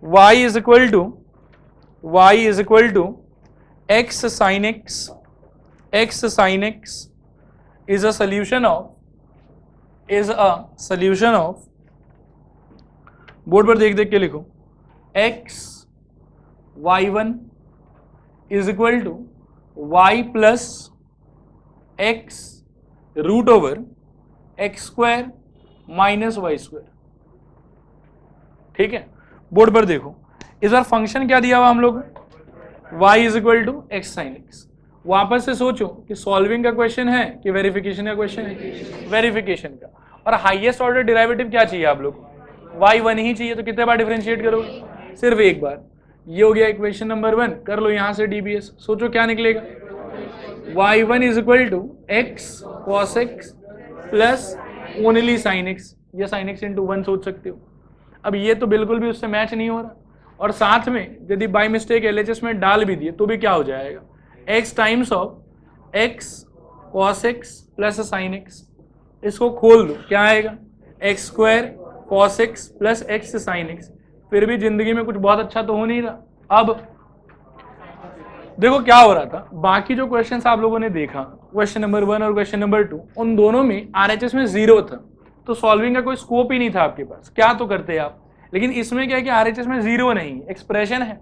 y is equal to x sin x is a solution of is a solution of, board पर देख देख के लिखो, x Y one is equal to y plus x root over x square minus y square. ठीक है, board पर देखो, इस बार फंक्शन क्या दिया हुआ हम लोग, y is equal to x sine x. वापस से सोचो कि सॉल्विंग का क्वेश्चन है कि वेरिफिकेशन का क्वेश्चन है, वेरिफिकेशन का। और हाईएस्ट ऑर्डर डेरिवेटिव क्या चाहिए आप लोग, y1 ही चाहिए, तो कितने बार डिफरेंशिएट करोगे, सिर्फ एक बार। ये हो गया इक्वेशन नंबर 1, कर लो यहां से डीबीएस, सोचो क्या निकलेगा, y1 is equal to x cos x plus only sine x, या साइन एक्स इंटू 1 सोच सकते हो। अब ये तो बिल्कुल भी उससे मैच नहीं हो रहा, और साथ में यदि बाय मिस्टेक एलएचएस में डाल भी दिए तो भी क्या हो जाएगा, x times of x cos x plus sign x। इसको खोल दो, क्या आएगा, x square cos x plus x sine x. फिर भी जिंदगी में कुछ बहुत अच्छा तो हो नहीं रहा। अब देखो क्या हो रहा था, बाकी जो क्वेश्चंस आप लोगों ने देखा, क्वेश्चन नंबर 1 और क्वेश्चन नंबर 2, उन दोनों में आरएचएस में 0 था, तो सॉल्विंग का कोई स्कोप ही नहीं था आपके पास, क्या तो करते आप। लेकिन इसमें क्या है कि आरएचएस में 0 नहीं, एक्सप्रेशन है।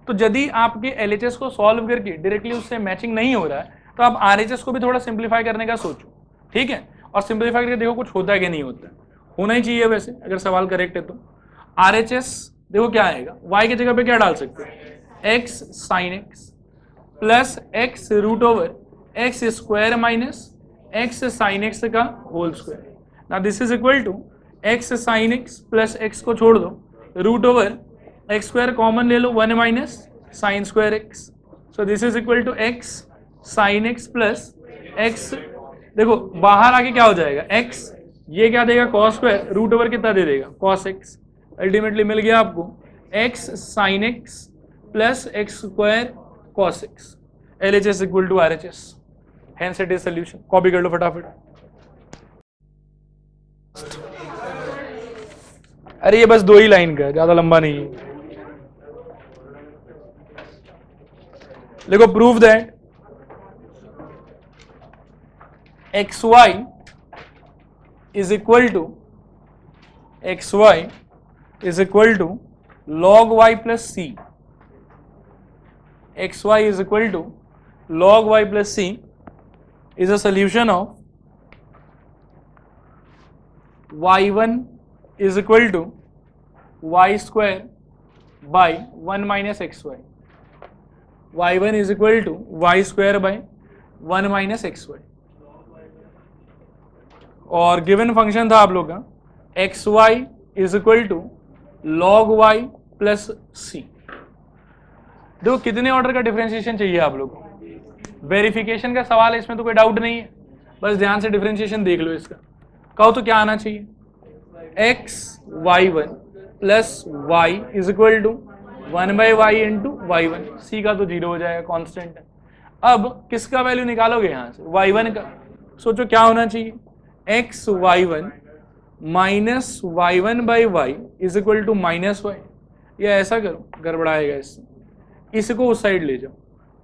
तो यदि आपके एलएचएस को सॉल्व करके डायरेक्टली उससे मैचिंग नहीं हो रहा है, तो आप आरएचएस को भी थोड़ा सिंप्लीफाई करने का सोचो, ठीक है, और सिंप्लीफाई करके देखो कुछ होता है कि नहीं होता है। होना ही चाहिए वैसे, अगर सवाल करेक्ट है तो। आरएचएस देखो क्या आएगा, y की जगह पे क्या डाल सकते हो, x sine x plus x root over x square minus x sine x का होल स्क्वायर। ना this is equal to x sine x plus x को छोड़ दो, root over x square common ले लो, 1 minus sine square x. So this is equal to x sine x plus x, देखो बाहर आके क्या हो जाएगा, एक्स, ये क्या देगा कॉस स्क्वायर, रूट ओवर कितना दे देगा कॉस एक्स। अल्टीमेटली मिल गया आपको x sine x plus x square cos x, LHS equal to RHS, hence it is solution। Copy कर लो फटाफट। अरे ये बस 2 ही लाइन का, ज्यादा लंबा नहीं है। देखो prove that xy is equal to log y plus c, xy is equal to log y plus c is a solution of y1 is equal to y square by 1 minus xy, y1 is equal to y square by 1 minus xy। और given function था आप लोग का xy is equal to log y plus c। देखो कितने order का differentiation चाहिए आप लोग को, वेरिफिकेशन का सवाल है, इसमें तो कोई डाउट नहीं है, बस ध्यान से डिफरेंशिएशन देख लो इसका। कहो तो क्या आना चाहिए, x Y one plus Y is equal to 1 by Y into Y one, C का तो 0 हो जाएगा, कांस्टेंट है। अब किसका वैल्यू निकालोगे यहाँ से, वाई वन का। सोचो क्या होना चाहिए, x Y one minus y one by y is equal to minus y, या ऐसा करो गड़बड़ाएगा इससे, इसको उस साइड ले जाओ,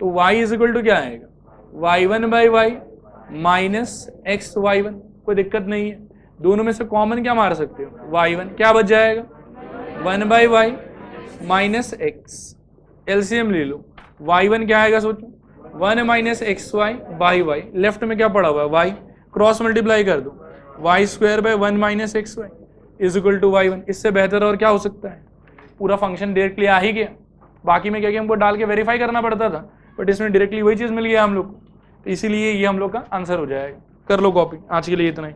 तो y इज इक्वल टू क्या आएगा, y1 by y minus x Y one, कोई दिक्कत नहीं है। दोनों में से कॉमन क्या मार सकते हो, y1, क्या बच जाएगा 1 by y minus x, LCM ले लो, y1 क्या आएगा सोचो 1 minus x y by y, left में क्या पड़ा हुआ है y, क्रॉस मल्टीप्लाई कर दो, y square by 1 minus x y is equal to y1। इससे बेहतर और क्या हो सकता है, पूरा फंक्शन डायरेक्टली आ ही गया। बाकी में क्या कि हमको डाल के वेरीफाई करना पड़ता था, बट इसमें डायरेक्टली वही चीज मिल गया हम लोग को, तो इसीलिए ये हम लोग का आंसर हो जाएगा। कर लो कॉपी, आज के लिए इतना ही।